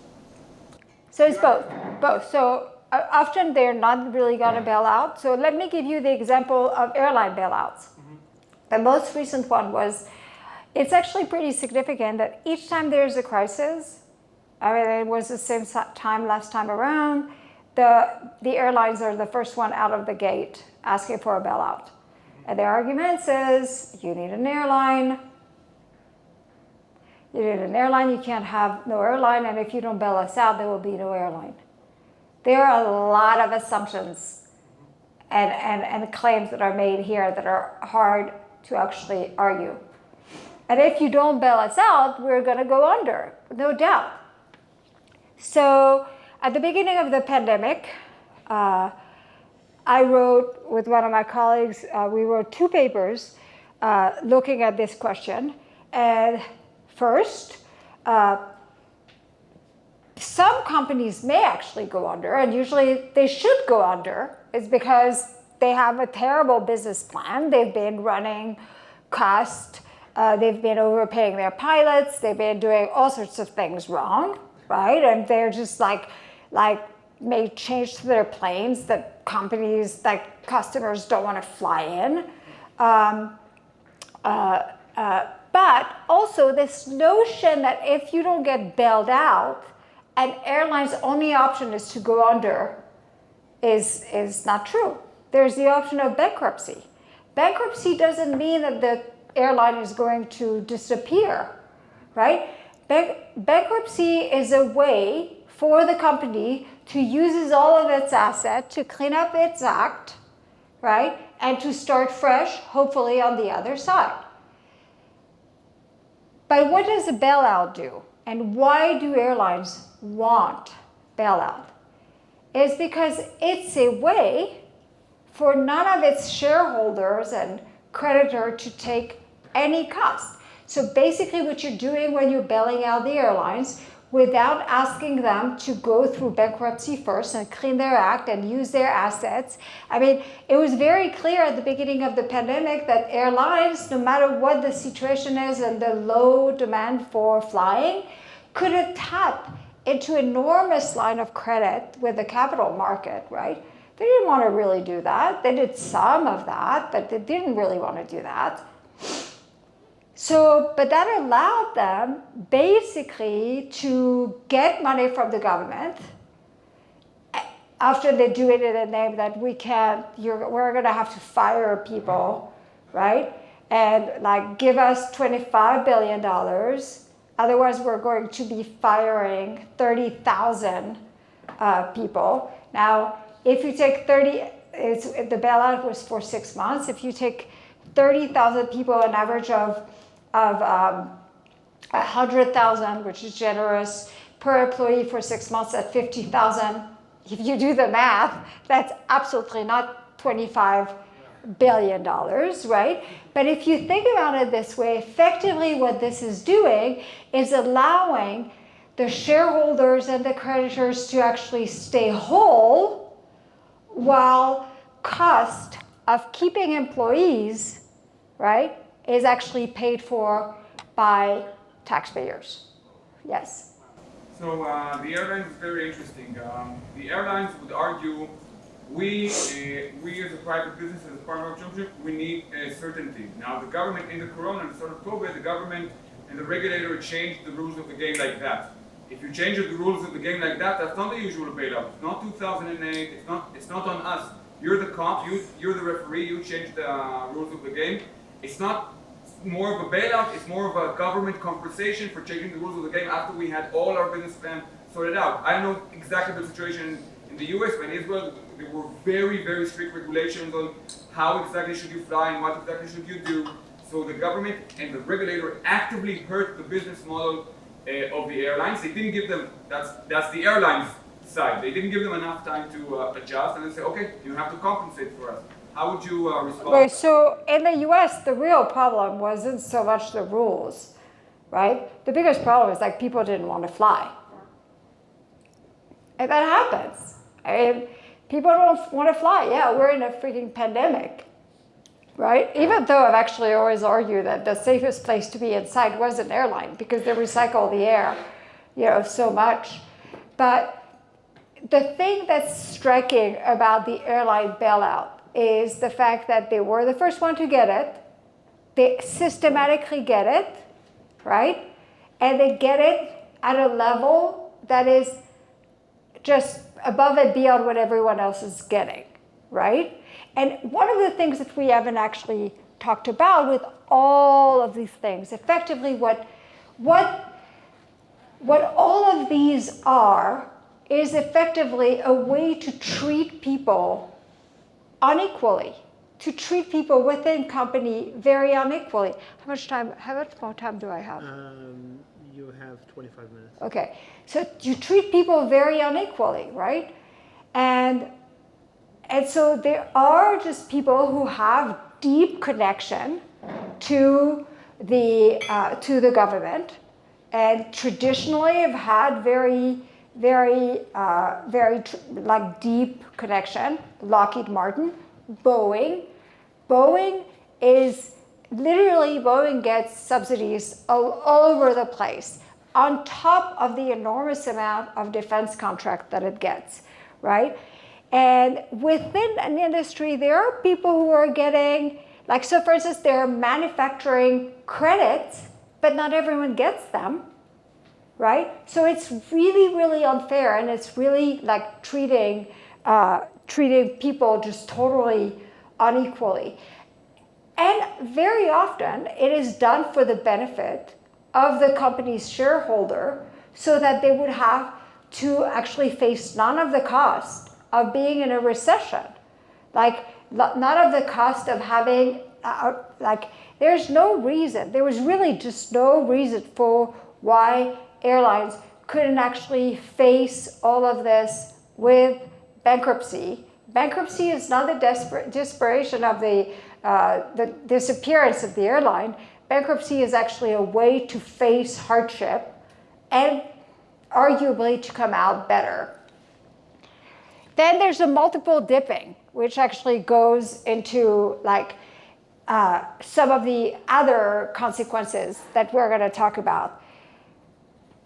S1: So it's both. So often they're not really going to bail out. So let me give you the example of airline bailouts. The most recent one was it's actually pretty significant that each time there's a crisis, I mean, it was the same time last time around, the airlines are the first one out of the gate asking for a bailout. And their argument is, you need an airline. You need an airline, you can't have no airline, and if you don't bail us out, there will be no airline. There are a lot of assumptions and claims that are made here that are hard to actually argue. And if you don't bail us out, we're going to go under, no doubt. So at the beginning of the pandemic, I wrote with one of my colleagues, we wrote 2 papers looking at this question. And first, some companies may actually go under, and usually they should go under. It's because they have a terrible business plan. They've been running cost, they've been overpaying their pilots, they've been doing all sorts of things wrong, right? And they're just like made change to their planes that companies, that customers don't want to fly in. But also this notion that if you don't get bailed out, an airline's only option is to go under is not true. There's the option of bankruptcy. Bankruptcy doesn't mean that the airline is going to disappear, right? Bankruptcy is a way for the company to use all of its assets to clean up its act, right? And to start fresh, hopefully on the other side. But what does a bailout do? And why do airlines want bailout? It's because it's a way for none of its shareholders and creditor to take any cost. So basically what you're doing when you're bailing out the airlines, without asking them to go through bankruptcy first and clean their act and use their assets. I mean, it was very clear at the beginning of the pandemic that airlines, no matter what the situation is and the low demand for flying, could tap into enormous line of credit with the capital market, right? They didn't want to really do that. They did some of that, but they didn't really want to do that. So, but that allowed them basically to get money from the government after they do it in a name that we're going to have to fire people, right? And like give us $25 billion. Otherwise, we're going to be firing 30,000 people. Now, if you take the bailout was for 6 months. If you take 30,000 people, an average of 100,000, which is generous, per employee for 6 months at 50,000. If you do the math, that's absolutely not $25 billion, right? But if you think about it this way, effectively what this is doing is allowing the shareholders and the creditors to actually stay whole while cost of keeping employees, right, is actually paid for by taxpayers. Yes?
S8: So the airlines is very interesting. The airlines would argue we as a private business, as a part of our entrepreneurship, we need certainty. Now the government in the corona and sort of COVID, the government and the regulator changed the rules of the game like that. If you change the rules of the game like that, that's not the usual bailout. It's not 2008, it's not on us. You're the cop, you're the referee, you change the rules of the game. It's not more of a bailout, it's more of a government compensation for changing the rules of the game after we had all our business plan sorted out. I don't know exactly the situation in the US, but in Israel there were very, very strict regulations on how exactly should you fly and what exactly should you do. So the government and the regulator actively hurt the business model of the airlines. They didn't give them, that's the airlines side, they didn't give them enough time to adjust and then say, okay, you have to compensate for us. How would you respond?
S1: Right, so in the US, the real problem wasn't so much the rules, right? The biggest problem is like people didn't want to fly. And that happens. I mean, people don't want to fly. Yeah, we're in a freaking pandemic, right? Even though I've actually always argued that the safest place to be inside was an airline because they recycle the air, so much. But the thing that's striking about the airline bailout is the fact that they were the first one to get it. They systematically get it right? And they get it at a level that is just above and beyond what everyone else is getting, right? And one of the things that we haven't actually talked about with all of these things, effectively what all of these are is effectively a way to treat people unequally, to treat people within company very unequally. How much more time do I have?
S2: You have 25 minutes.
S1: Okay, so you treat people very unequally, right? And so there are just people who have deep connection to the government, and traditionally have had very like deep connection. Lockheed Martin, Boeing is literally, Boeing gets subsidies all over the place on top of the enormous amount of defense contract that it gets, right? And within an industry, there are people who are getting, like, so for instance, there are manufacturing credits, but not everyone gets them, right? So it's really, really unfair, and it's really like treating people just totally unequally. And very often, it is done for the benefit of the company's shareholder, so that they would have to actually face none of the cost of being in a recession. Like, none of the cost of having, there was really just no reason for why airlines couldn't actually face all of this with bankruptcy. Bankruptcy is not the desperation of the disappearance of the airline. Bankruptcy is actually a way to face hardship and arguably to come out better. Then there's a multiple dipping, which actually goes into like some of the other consequences that we're going to talk about.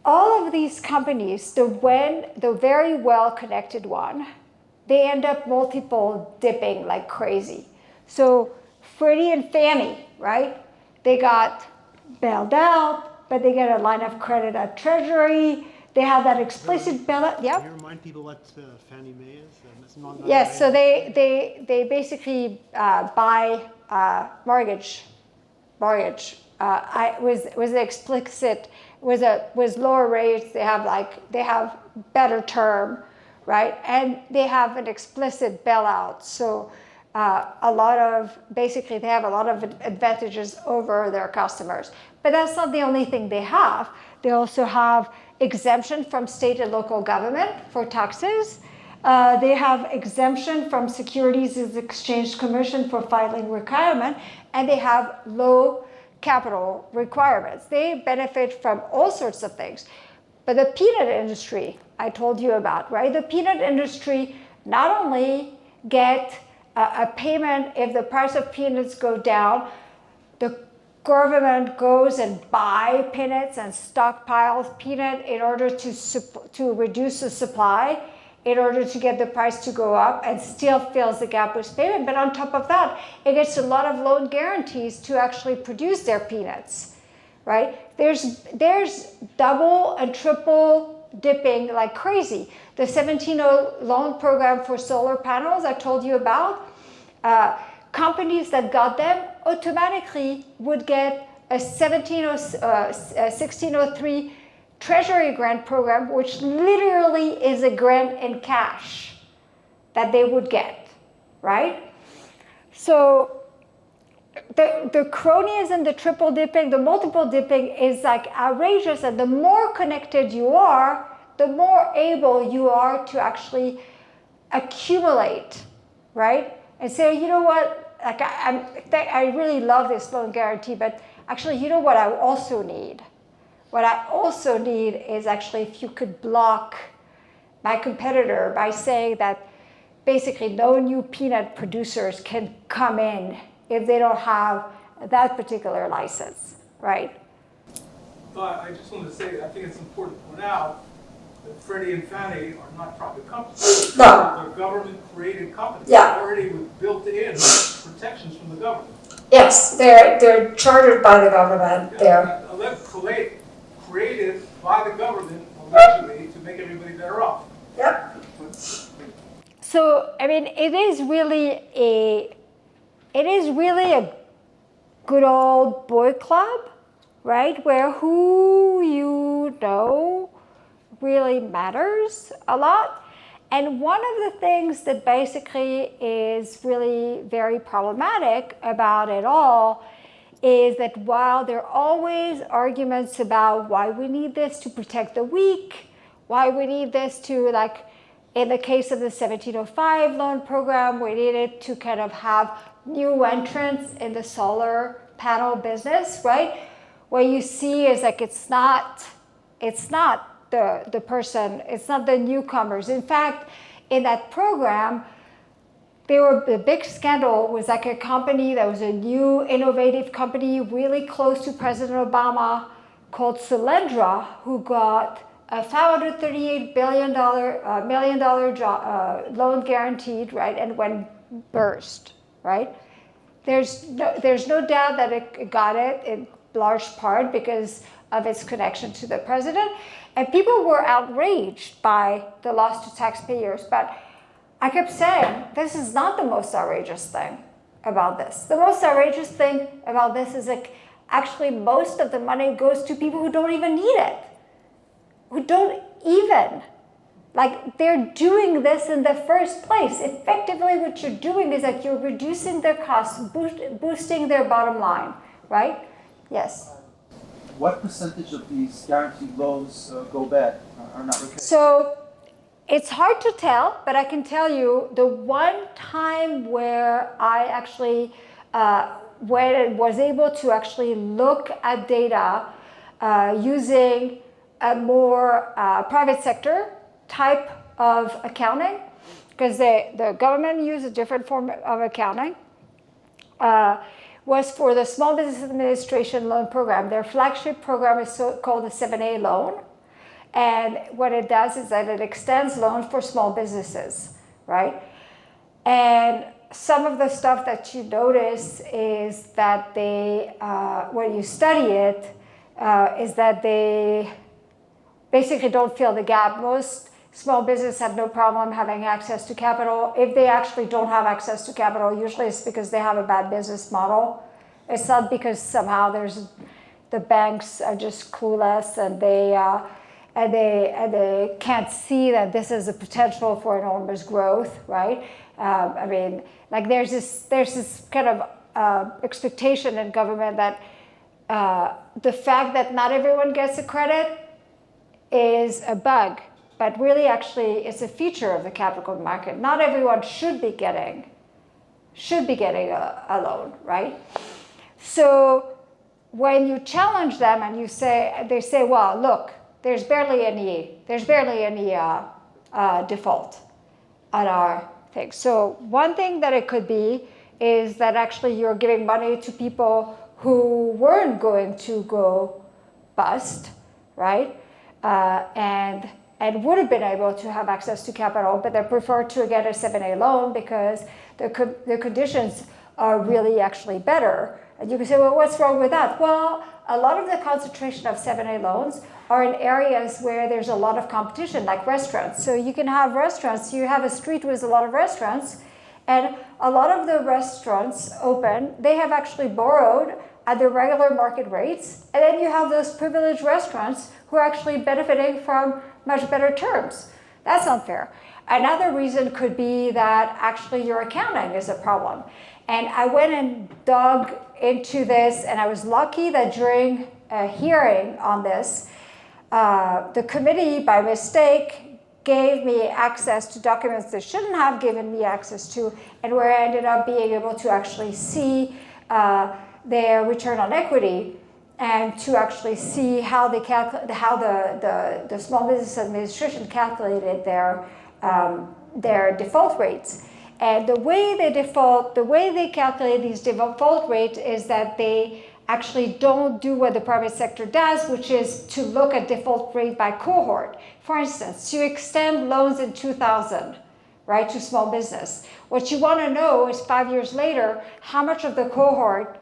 S1: All of these companies, the very well-connected one, they end up multiple dipping like crazy. So Freddie and Fannie, right? They got bailed out, but they get a line of credit at Treasury. They have that explicit bailout. Yeah.
S2: Can you remind people what Fannie Mae is?
S1: Yes. So they basically buy mortgage. Was explicit. Was lower rates. They have better term, right? And they have an explicit bailout. So they have a lot of advantages over their customers. But that's not the only thing they have. They also have exemption from state and local government for taxes. They have exemption from Securities and Exchange Commission for filing requirement, and they have low capital requirements. They benefit from all sorts of things. But the peanut industry I told you about, right? The peanut industry not only get a payment if the price of peanuts go down, the government goes and buy peanuts and stockpiles peanut in order to reduce the supply, in order to get the price to go up, and still fills the gap with payment. But on top of that, it gets a lot of loan guarantees to actually produce their peanuts, right? There's double and triple dipping like crazy. The 17-0 loan program for solar panels I told you about, companies that got them automatically would get a 1603 Treasury grant program, which literally is a grant in cash that they would get, right? So the cronyism, the triple dipping, the multiple dipping is like outrageous, and the more connected you are, the more able you are to actually accumulate, right? And say, you know what, like I really love this loan guarantee, but actually, you know what I also need? What I also need is actually if you could block my competitor by saying that basically no new peanut producers can come in if they don't have that particular license, right?
S2: But I just wanted to say, I think it's important to point out that Freddie and Fannie are not private companies.
S1: No.
S2: They're government-created companies.
S1: Yeah.
S2: Already with built-in protections from the government.
S1: Yes, they're chartered by the government.
S2: Let Kalei created by the government allegedly to make everybody better off.
S1: Yep. So, I mean, it is really a good old boy club, right? Where who you know really matters a lot. And one of the things that basically is really very problematic about it all is that while there are always arguments about why we need this to protect the weak, why we need this to, like, in the case of the 1705 loan program, we needed to kind of have new entrants in the solar panel business, right? What you see is like it's not the person, it's not the newcomers. In fact, in that program, the big scandal was like a company that was a new innovative company really close to President Obama called Solyndra, who got a $538 million loan guaranteed, right, and went burst, right? There's no doubt that it got it in large part because of its connection to the president, and people were outraged by the loss to taxpayers. But I kept saying, this is not the most outrageous thing about this. The most outrageous thing about this is like actually most of the money goes to people who don't even need it, who don't even, like they're doing this in the first place. Effectively what you're doing is that you're reducing their costs, boosting their bottom line, right? Yes.
S3: What percentage of these guaranteed loans go bad, are not repaid?
S1: So it's hard to tell, but I can tell you the one time where I actually was able to actually look at data using a more private sector type of accounting, because the government used a different form of accounting, was for the Small Business Administration Loan Program. Their flagship program is called the 7A loan. And what it does is that it extends loans for small businesses, right? And some of the stuff that you notice is that they, when you study it, is that they basically don't fill the gap. Most small businesses have no problem having access to capital. If they actually don't have access to capital, usually it's because they have a bad business model. It's not because somehow the banks are just clueless and they can't see that this is a potential for enormous growth, right? I mean, like there's this kind of expectation in government that the fact that not everyone gets a credit is a bug, but really actually it's a feature of the capital market. Not everyone should be getting a loan, right? So when you challenge them and they say, well, look, there's barely any default on our thing. So one thing that it could be is that actually you're giving money to people who weren't going to go bust, right? And would have been able to have access to capital, but they prefer to get a 7A loan because the conditions are really actually better. And you can say, well, what's wrong with that? Well, a lot of the concentration of 7A loans are in areas where there's a lot of competition, like restaurants. So you can have restaurants, you have a street with a lot of restaurants, and a lot of the restaurants open, they have actually borrowed at the regular market rates, and then you have those privileged restaurants who are actually benefiting from much better terms. That's unfair. Another reason could be that actually your accounting is a problem. And I went and dug into this, and I was lucky that during a hearing on this, the committee, by mistake, gave me access to documents they shouldn't have given me access to, and where I ended up being able to actually see their return on equity and to actually see how the Small Business Administration calculated their default rates. And the way they calculate these default rates is that they actually don't do what the private sector does, which is to look at default rate by cohort. For instance, you extend loans in 2000, right, to small business. What you want to know is 5 years later, how much of the cohort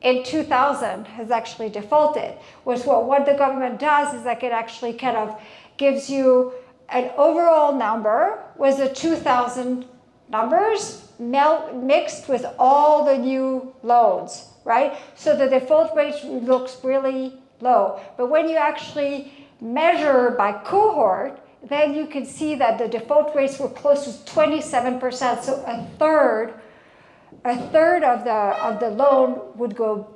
S1: in 2000 has actually defaulted. What the government does is like it actually kind of gives you an overall number with the 2000 numbers mixed with all the new loans, right? So the default rate looks really low. But when you actually measure by cohort, then you can see that the default rates were close to 27%. So a third of the loan would go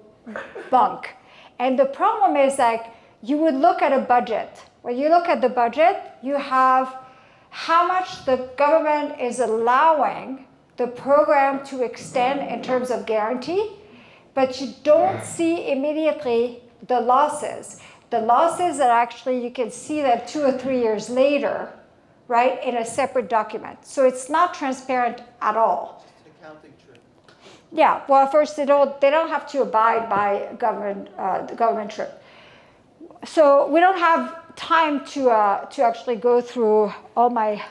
S1: bunk. And the problem is like you would look at a budget. When you look at the budget, you have how much the government is allowing the program to extend in terms of guarantee, but you don't see immediately the losses. The losses are actually, you can see that 2 or 3 years later, right, in a separate document. So it's not transparent at all.
S3: It's an accounting trick.
S1: Yeah, well, first they don't have to abide by the government trip. So we don't have time to actually go through all my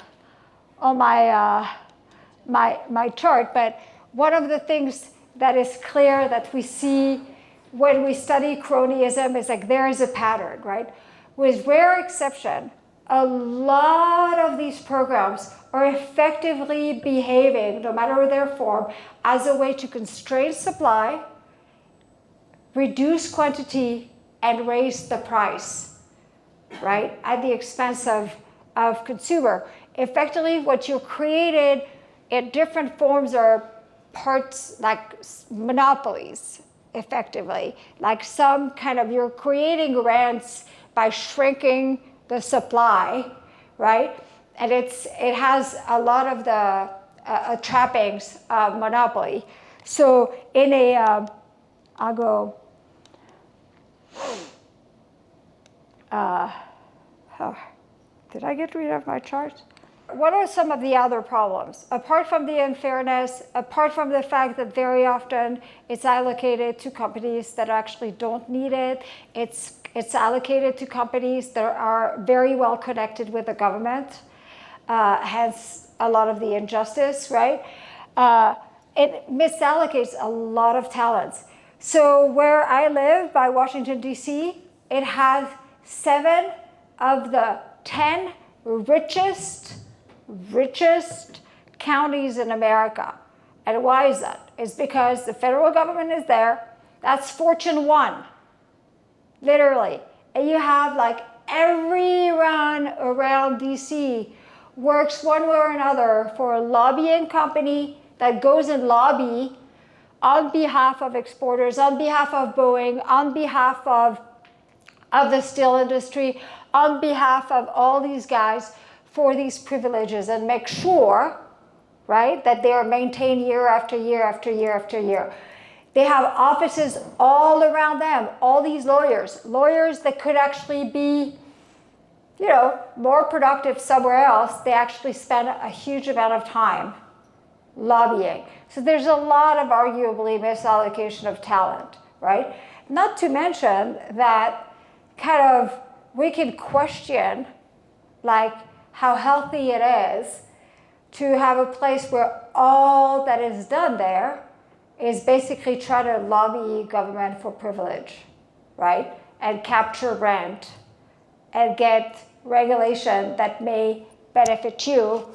S1: chart, but one of the things that is clear that we see when we study cronyism is like there is a pattern, right? With rare exception, a lot of these programs are effectively behaving, no matter their form, as a way to constrain supply, reduce quantity, and raise the price, right? At the expense of consumer. Effectively, what you created in different forms are parts like monopolies, effectively. Like some kind of, you're creating rents by shrinking the supply, right? And it has a lot of the trappings of monopoly. So in a, I'll go, did I get rid of my chart? What are some of the other problems? Apart from the unfairness, apart from the fact that very often it's allocated to companies that actually don't need it, it's allocated to companies that are very well connected with the government, hence a lot of the injustice, right? It misallocates a lot of talents. So where I live, by Washington, D.C., it has 7 of the 10 richest counties in America. And why is that? It's because the federal government is there. That's Fortune 1, literally. And you have like everyone around DC works one way or another for a lobbying company that goes and lobby on behalf of exporters, on behalf of Boeing, on behalf of the steel industry, on behalf of all these guys for these privileges, and make sure, right, that they are maintained year after year after year after year. They have offices all around them, all these lawyers that could actually be, you know, more productive somewhere else. They actually spend a huge amount of time lobbying. So there's a lot of arguably misallocation of talent, right? Not to mention that kind of we can question like how healthy it is to have a place where all that is done there is basically try to lobby government for privilege, right? And capture rent and get regulation that may benefit you,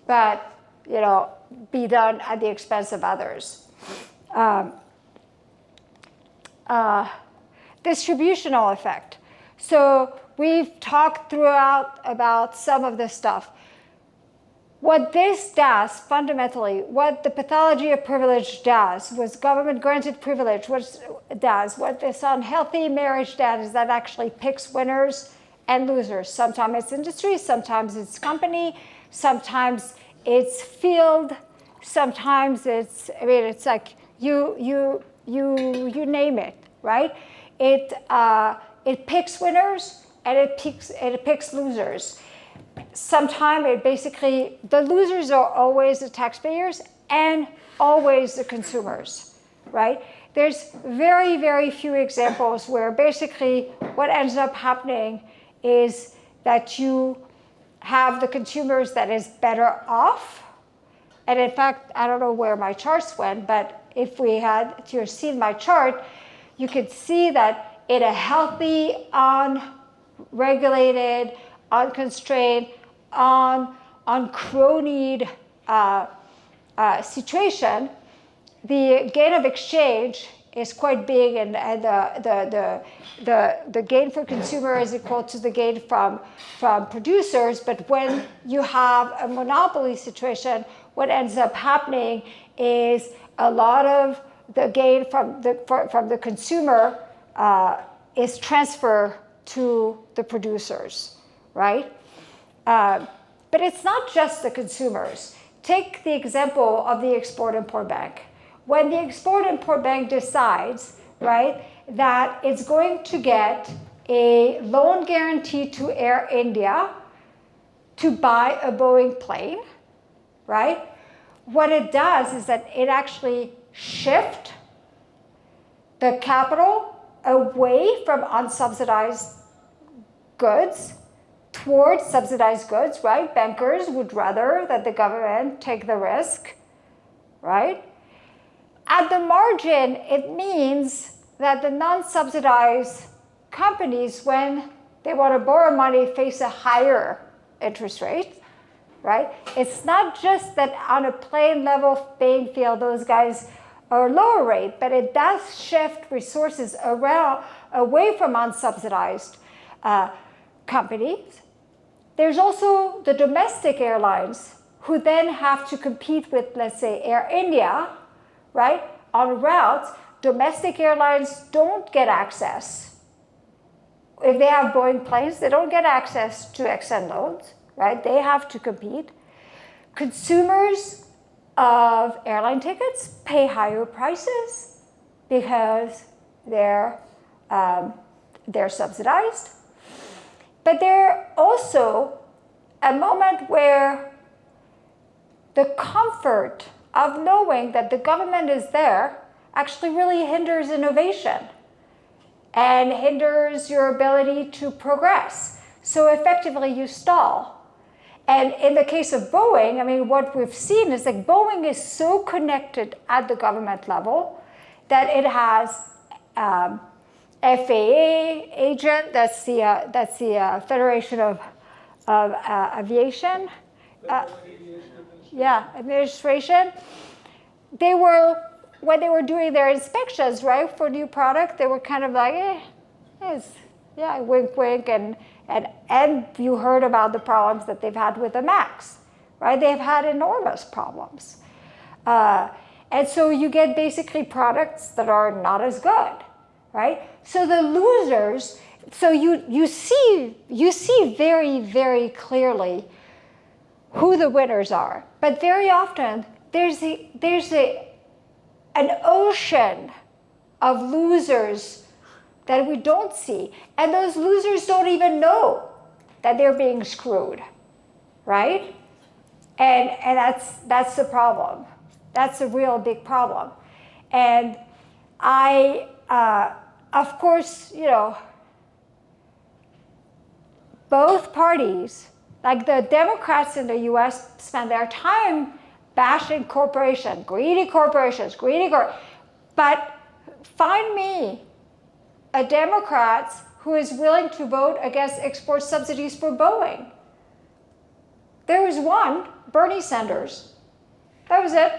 S1: but, you know, be done at the expense of others. Distributional effect. So we've talked throughout about some of this stuff. What this does, fundamentally, what the pathology of privilege does, was government-granted privilege, what this unhealthy marriage does is that actually picks winners and losers. Sometimes it's industry, sometimes it's company, sometimes it's field, sometimes it's, I mean, it's like you name it, right? It picks winners and it picks losers. Sometimes it basically, the losers are always the taxpayers and always the consumers, right? There's very, very few examples where basically what ends up happening is that you have the consumers that is better off. And in fact, I don't know where my charts went, but if we had to have seen my chart, you could see that in a healthy, unregulated, unconstrained, uncronied situation, the gain of exchange is quite big, and the gain for consumer is equal to the gain from producers. But when you have a monopoly situation, what ends up happening is a lot of the gain from the consumer is transferred to the producers, right? But it's not just the consumers. Take the example of the Export-Import Bank. When the Export-Import Bank decides, right, that it's going to get a loan guarantee to Air India to buy a Boeing plane, right? What it does is that it actually shifts the capital away from unsubsidized goods towards subsidized goods, right? Bankers would rather that the government take the risk, right? At the margin, it means that the non-subsidized companies, when they want to borrow money, face a higher interest rate, right? It's not just that on a plain level playing field, those guys are lower rate, but it does shift resources away from unsubsidized companies. There's also the domestic airlines who then have to compete with, let's say, Air India, right? On routes, domestic airlines don't get access. If they have Boeing planes, they don't get access to extend loans, right? They have to compete. Consumers of airline tickets pay higher prices because they're subsidized. But they're also a moment where the comfort of knowing that the government is there actually really hinders innovation and hinders your ability to progress. So effectively you stall. And in the case of Boeing, I mean, what we've seen is that Boeing is so connected at the government level that it has FAA agent, that's the Federation of Aviation, administration. When they were doing their inspections, right, for new product, they were kind of like, wink, wink, and you heard about the problems that they've had with the MAX, right? They've had enormous problems. And so you get basically products that are not as good, right? So the losers, so you see very, very clearly who the winners are. But very often there's an ocean of losers that we don't see. And those losers don't even know that they're being screwed, right? And that's the problem. That's a real big problem. And of course, both parties, like the Democrats in the US, spend their time bashing corporations, greedy corporations, but find me a Democrat who is willing to vote against export subsidies for Boeing. There was one, Bernie Sanders. That was it.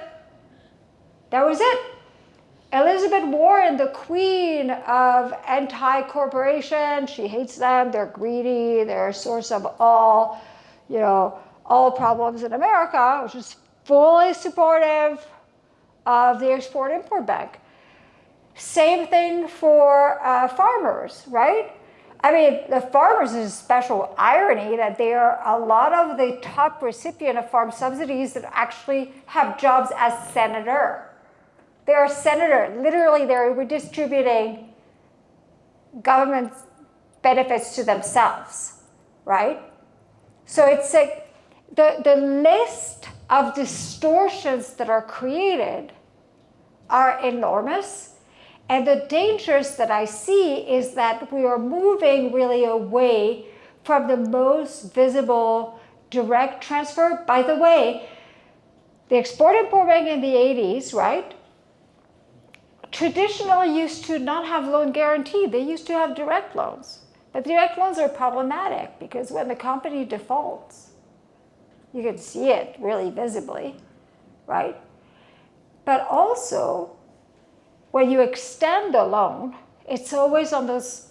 S1: Elizabeth Warren, the queen of anti-corporation, she hates them, they're greedy, they're a source of all problems in America, which is fully supportive of the Export-Import Bank. Same thing for farmers, right? I mean, the farmers is a special irony that they are a lot of the top recipient of farm subsidies that actually have jobs as senator. They're a senator. Literally, they're redistributing government benefits to themselves, right? So it's like the list of distortions that are created are enormous. And the dangers that I see is that we are moving really away from the most visible direct transfer. By the way, the Export-Import Bank in the 80s, right, traditionally used to not have loan guarantee. They used to have direct loans. But direct loans are problematic because when the company defaults, you can see it really visibly, right? But also, when you extend the loan, it's always on those,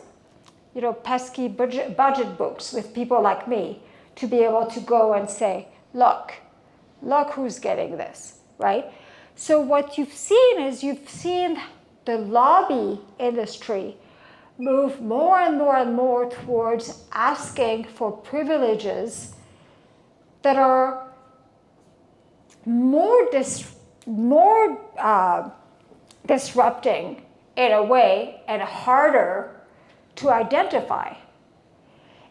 S1: pesky budget books with people like me to be able to go and say, look who's getting this, right? So what you've seen is the lobby industry move more and more and more towards asking for privileges that are more disrupting in a way and harder to identify.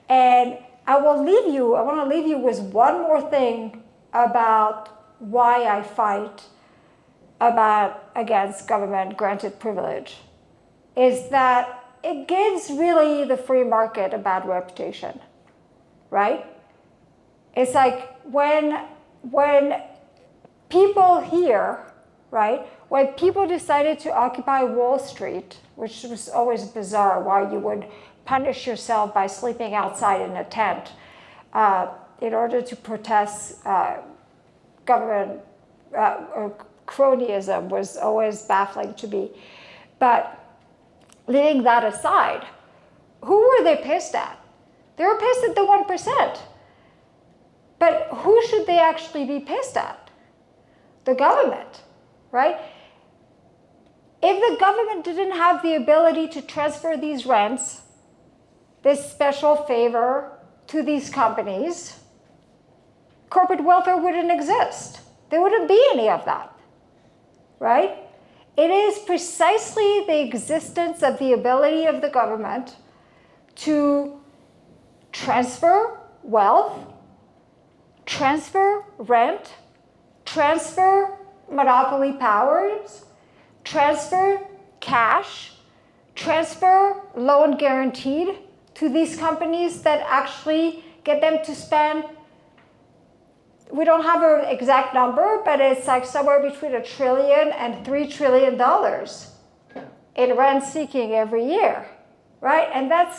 S1: And I want to leave you with one more thing about why I fight against government granted privilege, is that it gives really the free market a bad reputation, right? It's like when people here, right, when people decided to occupy Wall Street, which was always bizarre why you would punish yourself by sleeping outside in a tent in order to protest government cronyism was always baffling to me. But leaving that aside, who were they pissed at? They were pissed at the 1%. But who should they actually be pissed at? The government, right? If the government didn't have the ability to transfer these rents, this special favor to these companies, corporate welfare wouldn't exist. There wouldn't be any of that, right? It is precisely the existence of the ability of the government to transfer wealth, transfer rent, transfer monopoly powers, transfer cash, transfer loan guaranteed to these companies that actually get them to spend, we don't have an exact number, but it's like somewhere between $1 trillion and $3 trillion in rent seeking every year, right? And that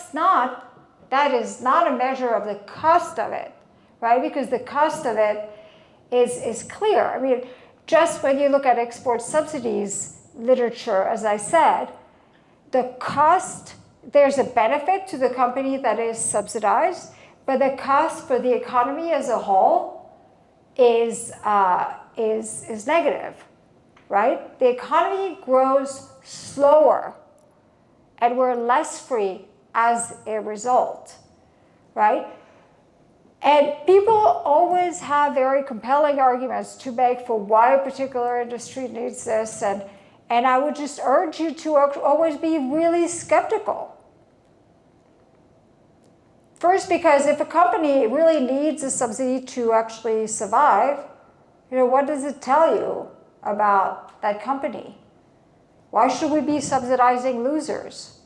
S1: is not a measure of the cost of it, right? Because the cost of it is clear. I mean, just when you look at export subsidies literature, as I said, the cost, there's a benefit to the company that is subsidized, but the cost for the economy as a whole is negative, right? The economy grows slower and we're less free as a result, right? And people always have very compelling arguments to make for why a particular industry needs this, and I would just urge you to always be really skeptical. First, because if a company really needs a subsidy to actually survive, what does it tell you about that company? Why should we be subsidizing losers?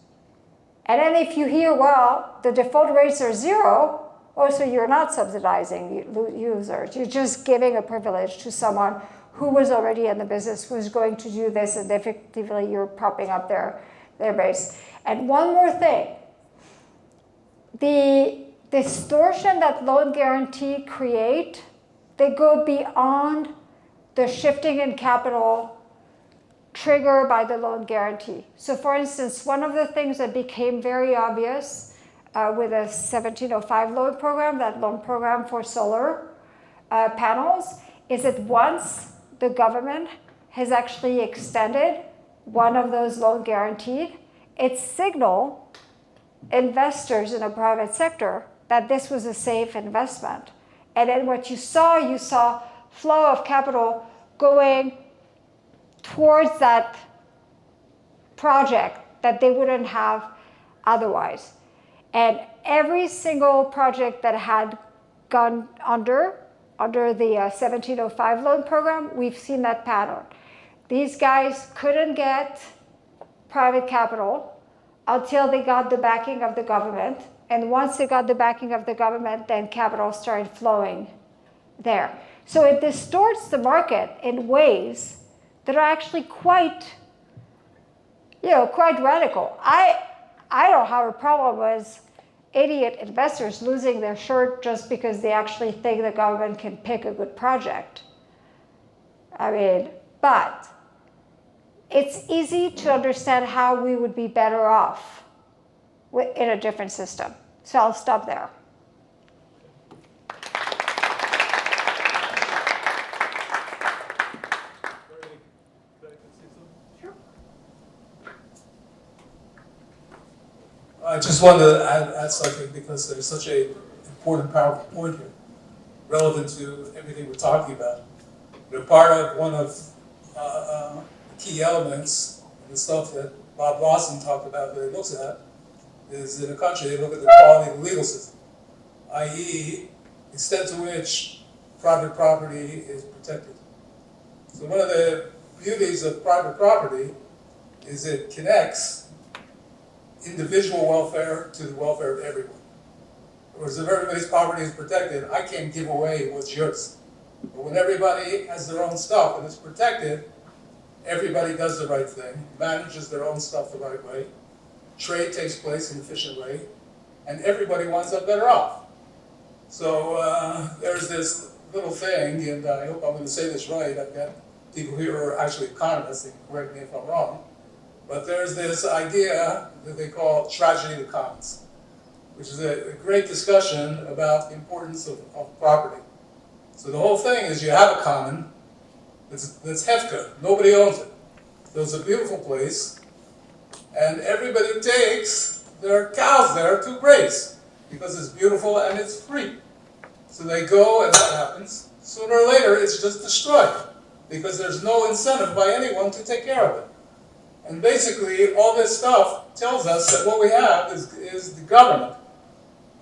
S1: And then if you hear, well, the default rates are 0, so you're not subsidizing users. You're just giving a privilege to someone who was already in the business, who's going to do this, and effectively you're propping up their base. And one more thing. The distortion that loan guarantee create, they go beyond the shifting in capital triggered by the loan guarantee. So for instance, one of the things that became very obvious with a 1705 loan program, that loan program for solar panels, is that once the government has actually extended one of those loan guaranteed, it signaled investors in the private sector that this was a safe investment. And then what you saw flow of capital going towards that project that they wouldn't have otherwise. And every single project that had gone under the 1705 loan program, we've seen that pattern. These guys couldn't get private capital until they got the backing of the government. And once they got the backing of the government, then capital started flowing there. So it distorts the market in ways that are actually quite quite radical. I don't have a problem with idiot investors losing their shirt just because they actually think the government can pick a good project. I mean, but it's easy to understand how we would be better off in a different system. So I'll stop there.
S2: I just wanted to add something because there's such an important, powerful point here, relevant to everything we're talking about. One of the key elements, and the stuff that Bob Lawson talked about that he looks at, is in a country they look at the quality of the legal system, i.e., the extent to which private property is protected. So one of the beauties of private property is it connects individual welfare to the welfare of everyone. Whereas if everybody's property is protected, I can't give away what's yours. But when everybody has their own stuff and it's protected, everybody does the right thing, manages their own stuff the right way, trade takes place in an efficient way, and everybody winds up better off. So there's this little thing, and I hope I'm going to say this right. I've got people here who are actually economists, they can correct me if I'm wrong. But there's this idea that they call tragedy of the commons, which is a great discussion about the importance of property. So the whole thing is you have a common that's hefka, nobody owns it. So it's a beautiful place, and everybody takes their cows there to graze because it's beautiful and it's free. So they go, and what happens? Sooner or later, it's just destroyed because there's no incentive by anyone to take care of it. And basically, all this stuff tells us that what we have is the government.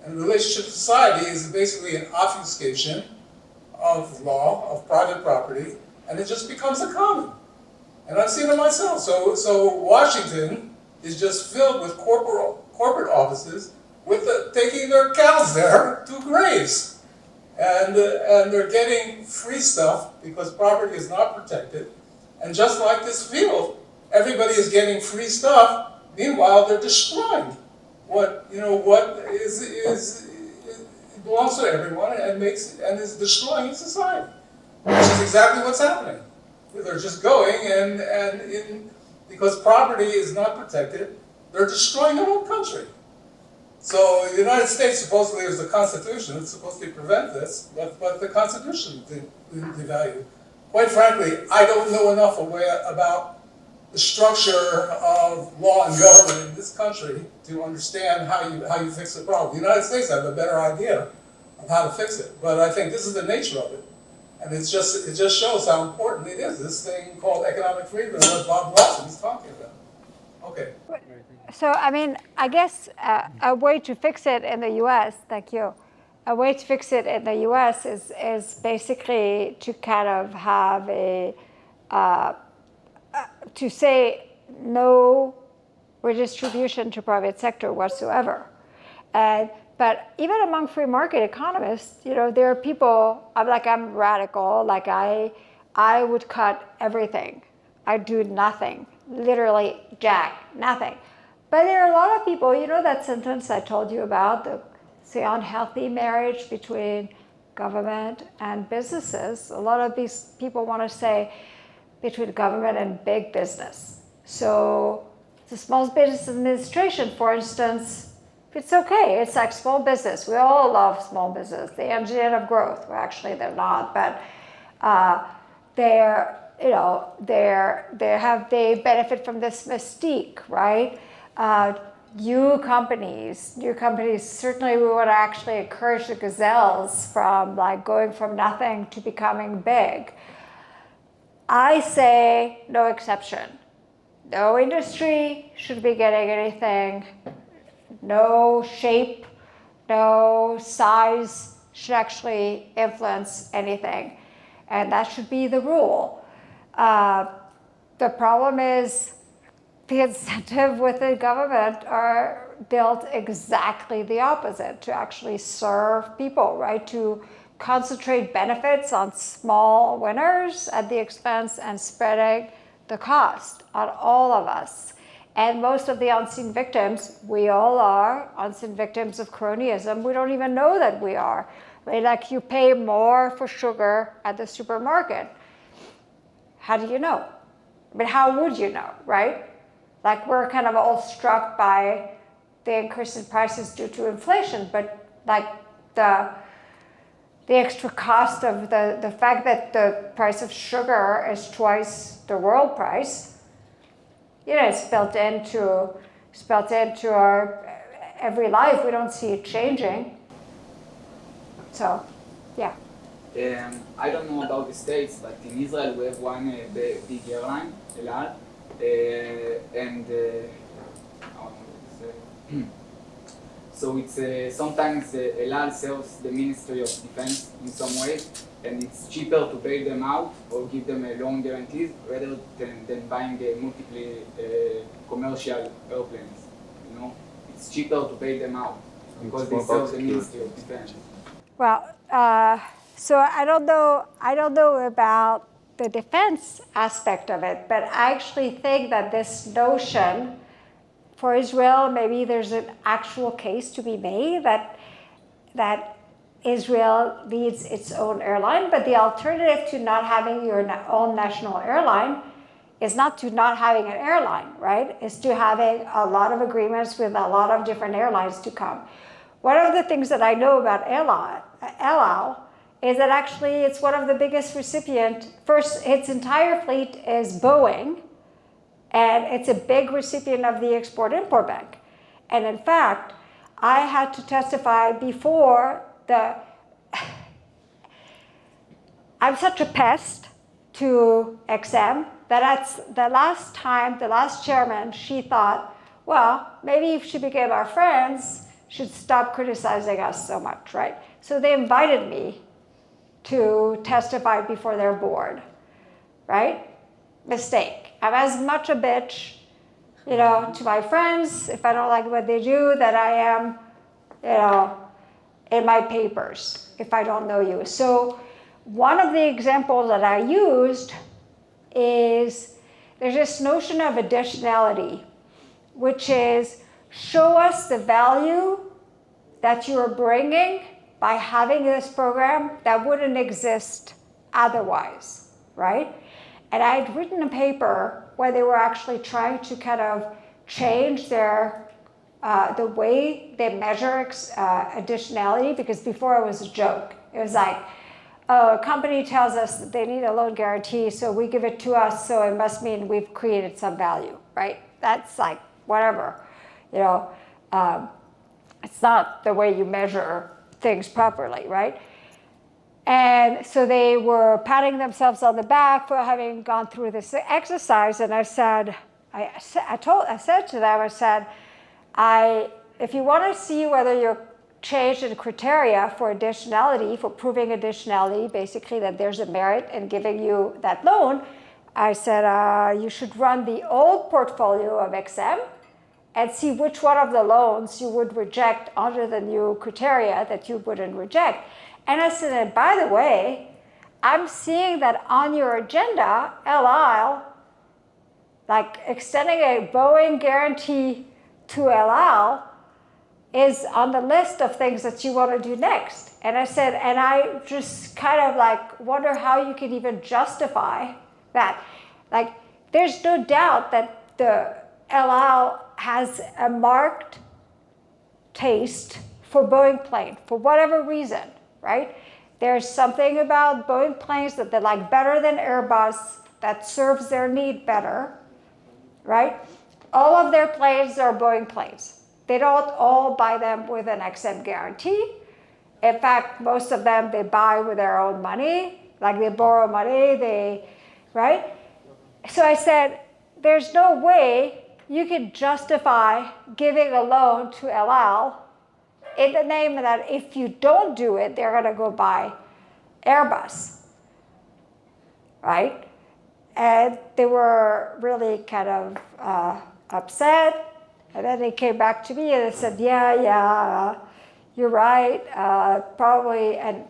S2: And the relationship to society is basically an obfuscation of law, of private property, and it just becomes a common. And I've seen it myself. So Washington is just filled with corporate offices with taking their cows there to graze. And they're getting free stuff because property is not protected. And just like this field, everybody is getting free stuff. Meanwhile, they're destroying what belongs to everyone and is destroying society, which is exactly what's happening. They're just going and because property is not protected, they're destroying their own country. So the United States supposedly is the Constitution. It's supposed to prevent this, but the Constitution devalued. Quite frankly, I don't know enough about the structure of law and government in this country to understand how you fix the problem. The United States have a better idea of how to fix it, but I think this is the nature of it, and it just shows how important it is. This thing called economic freedom, and what Bob Lawson is talking about. Okay.
S1: So, I mean, I guess a way to fix it in the U.S., thank you, a way to fix it in the U.S. is basically to kind of have to say no redistribution to private sector whatsoever. But even among free market economists, there are people, I'm radical, I would cut everything. I'd do nothing, literally nothing. But there are a lot of people, that sentence I told you about, the unhealthy marriage between government and businesses. A lot of these people want to say between government and big business. So the Small Business Administration, for instance, it's okay. It's like small business. We all love small business, the engine of growth. Well, actually, they're not, but they benefit from this mystique, right? New companies, certainly we want to actually encourage the gazelles from going from nothing to becoming big. I say no exception. No industry should be getting anything. No shape, no size should actually influence anything. And that should be the rule. The problem is the incentive with the government are built exactly the opposite, to actually serve people, right? To concentrate benefits on small winners at the expense and spreading the cost on all of us. And most of the unseen victims, we all are unseen victims of cronyism. We don't even know that we are. Right? Like you pay more for sugar at the supermarket. How do you know? But how would you know, right? Like we're kind of all struck by the increase in prices due to inflation, but like the extra cost of the fact that the price of sugar is twice the world price, you know, it's built into our every life. We don't see it changing. So, yeah.
S9: I don't know about the States, but in Israel we have one big airline, El Al, and how to say? So it's sometimes El Al serves the Ministry of Defense in some way, and it's cheaper to bail them out or give them a loan guarantees rather than buying multiple commercial airplanes. You know, it's cheaper to bail them out because they serve the Ministry of Defense.
S1: Well, so I don't know about the defense aspect of it, but I actually think that this notion for Israel, maybe there's an actual case to be made that Israel needs its own airline, but the alternative to not having your own national airline is not to not having an airline, right? It's to having a lot of agreements with a lot of different airlines to come. One of the things that I know about El Al is that actually it's one of the biggest recipient. First, its entire fleet is Boeing, and it's a big recipient of the Export-Import Bank. And in fact, I had to testify before I'm such a pest to XM that the last chairman, she thought, well, maybe if she became our friends, she'd stop criticizing us so much, right? So they invited me to testify before their board, right? Mistake. I'm as much a bitch, you know, to my friends if I don't like what they do that I am, you know, in my papers if I don't know you. So one of the examples that I used is there's this notion of additionality, which is show us the value that you're bringing by having this program that wouldn't exist otherwise, right? And I had written a paper where they were actually trying to kind of change their the way they measure additionality, because before it was a joke. It was like, oh, a company tells us that they need a loan guarantee, so we give it to us, so it must mean we've created some value, right? That's like, whatever, you know. It's not the way you measure things properly, right? And so they were patting themselves on the back for having gone through this exercise, and I said, I said to them, if you want to see whether you're changed in criteria for additionality, for proving additionality, basically that there's a merit in giving you that loan, I said, you should run the old portfolio of XM and see which one of the loans you would reject under the new criteria that you wouldn't reject. And I said, and by the way, I'm seeing that on your agenda, El Al, like extending a Boeing guarantee to El Al is on the list of things that you want to do next. And I said, and I just kind of like wonder how you can even justify that. Like, there's no doubt that the El Al has a marked taste for Boeing plane for whatever reason, right? There's something about Boeing planes that they like better than Airbus that serves their need better, right? All of their planes are Boeing planes. They don't all buy them with an XM guarantee. In fact, most of them they buy with their own money, like they borrow money, right? So I said, there's no way you can justify giving a loan to El Al in the name that if you don't do it, they're going to go buy Airbus, right? And they were really kind of upset. And then they came back to me and they said, yeah, you're right, probably. And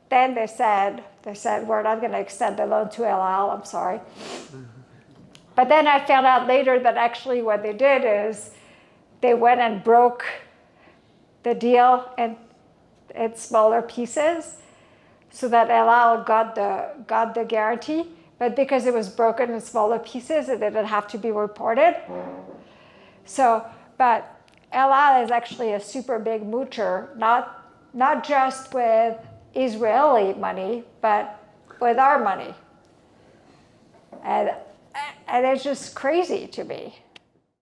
S1: then they said, we're not going to extend the loan to El Al, I'm sorry. But then I found out later that actually what they did is they went and broke the deal in smaller pieces so that El Al got the guarantee. But because it was broken in smaller pieces, it didn't have to be reported. So, but El Al is actually a super big moocher, not just with Israeli money, but with our money. And it's just crazy to me.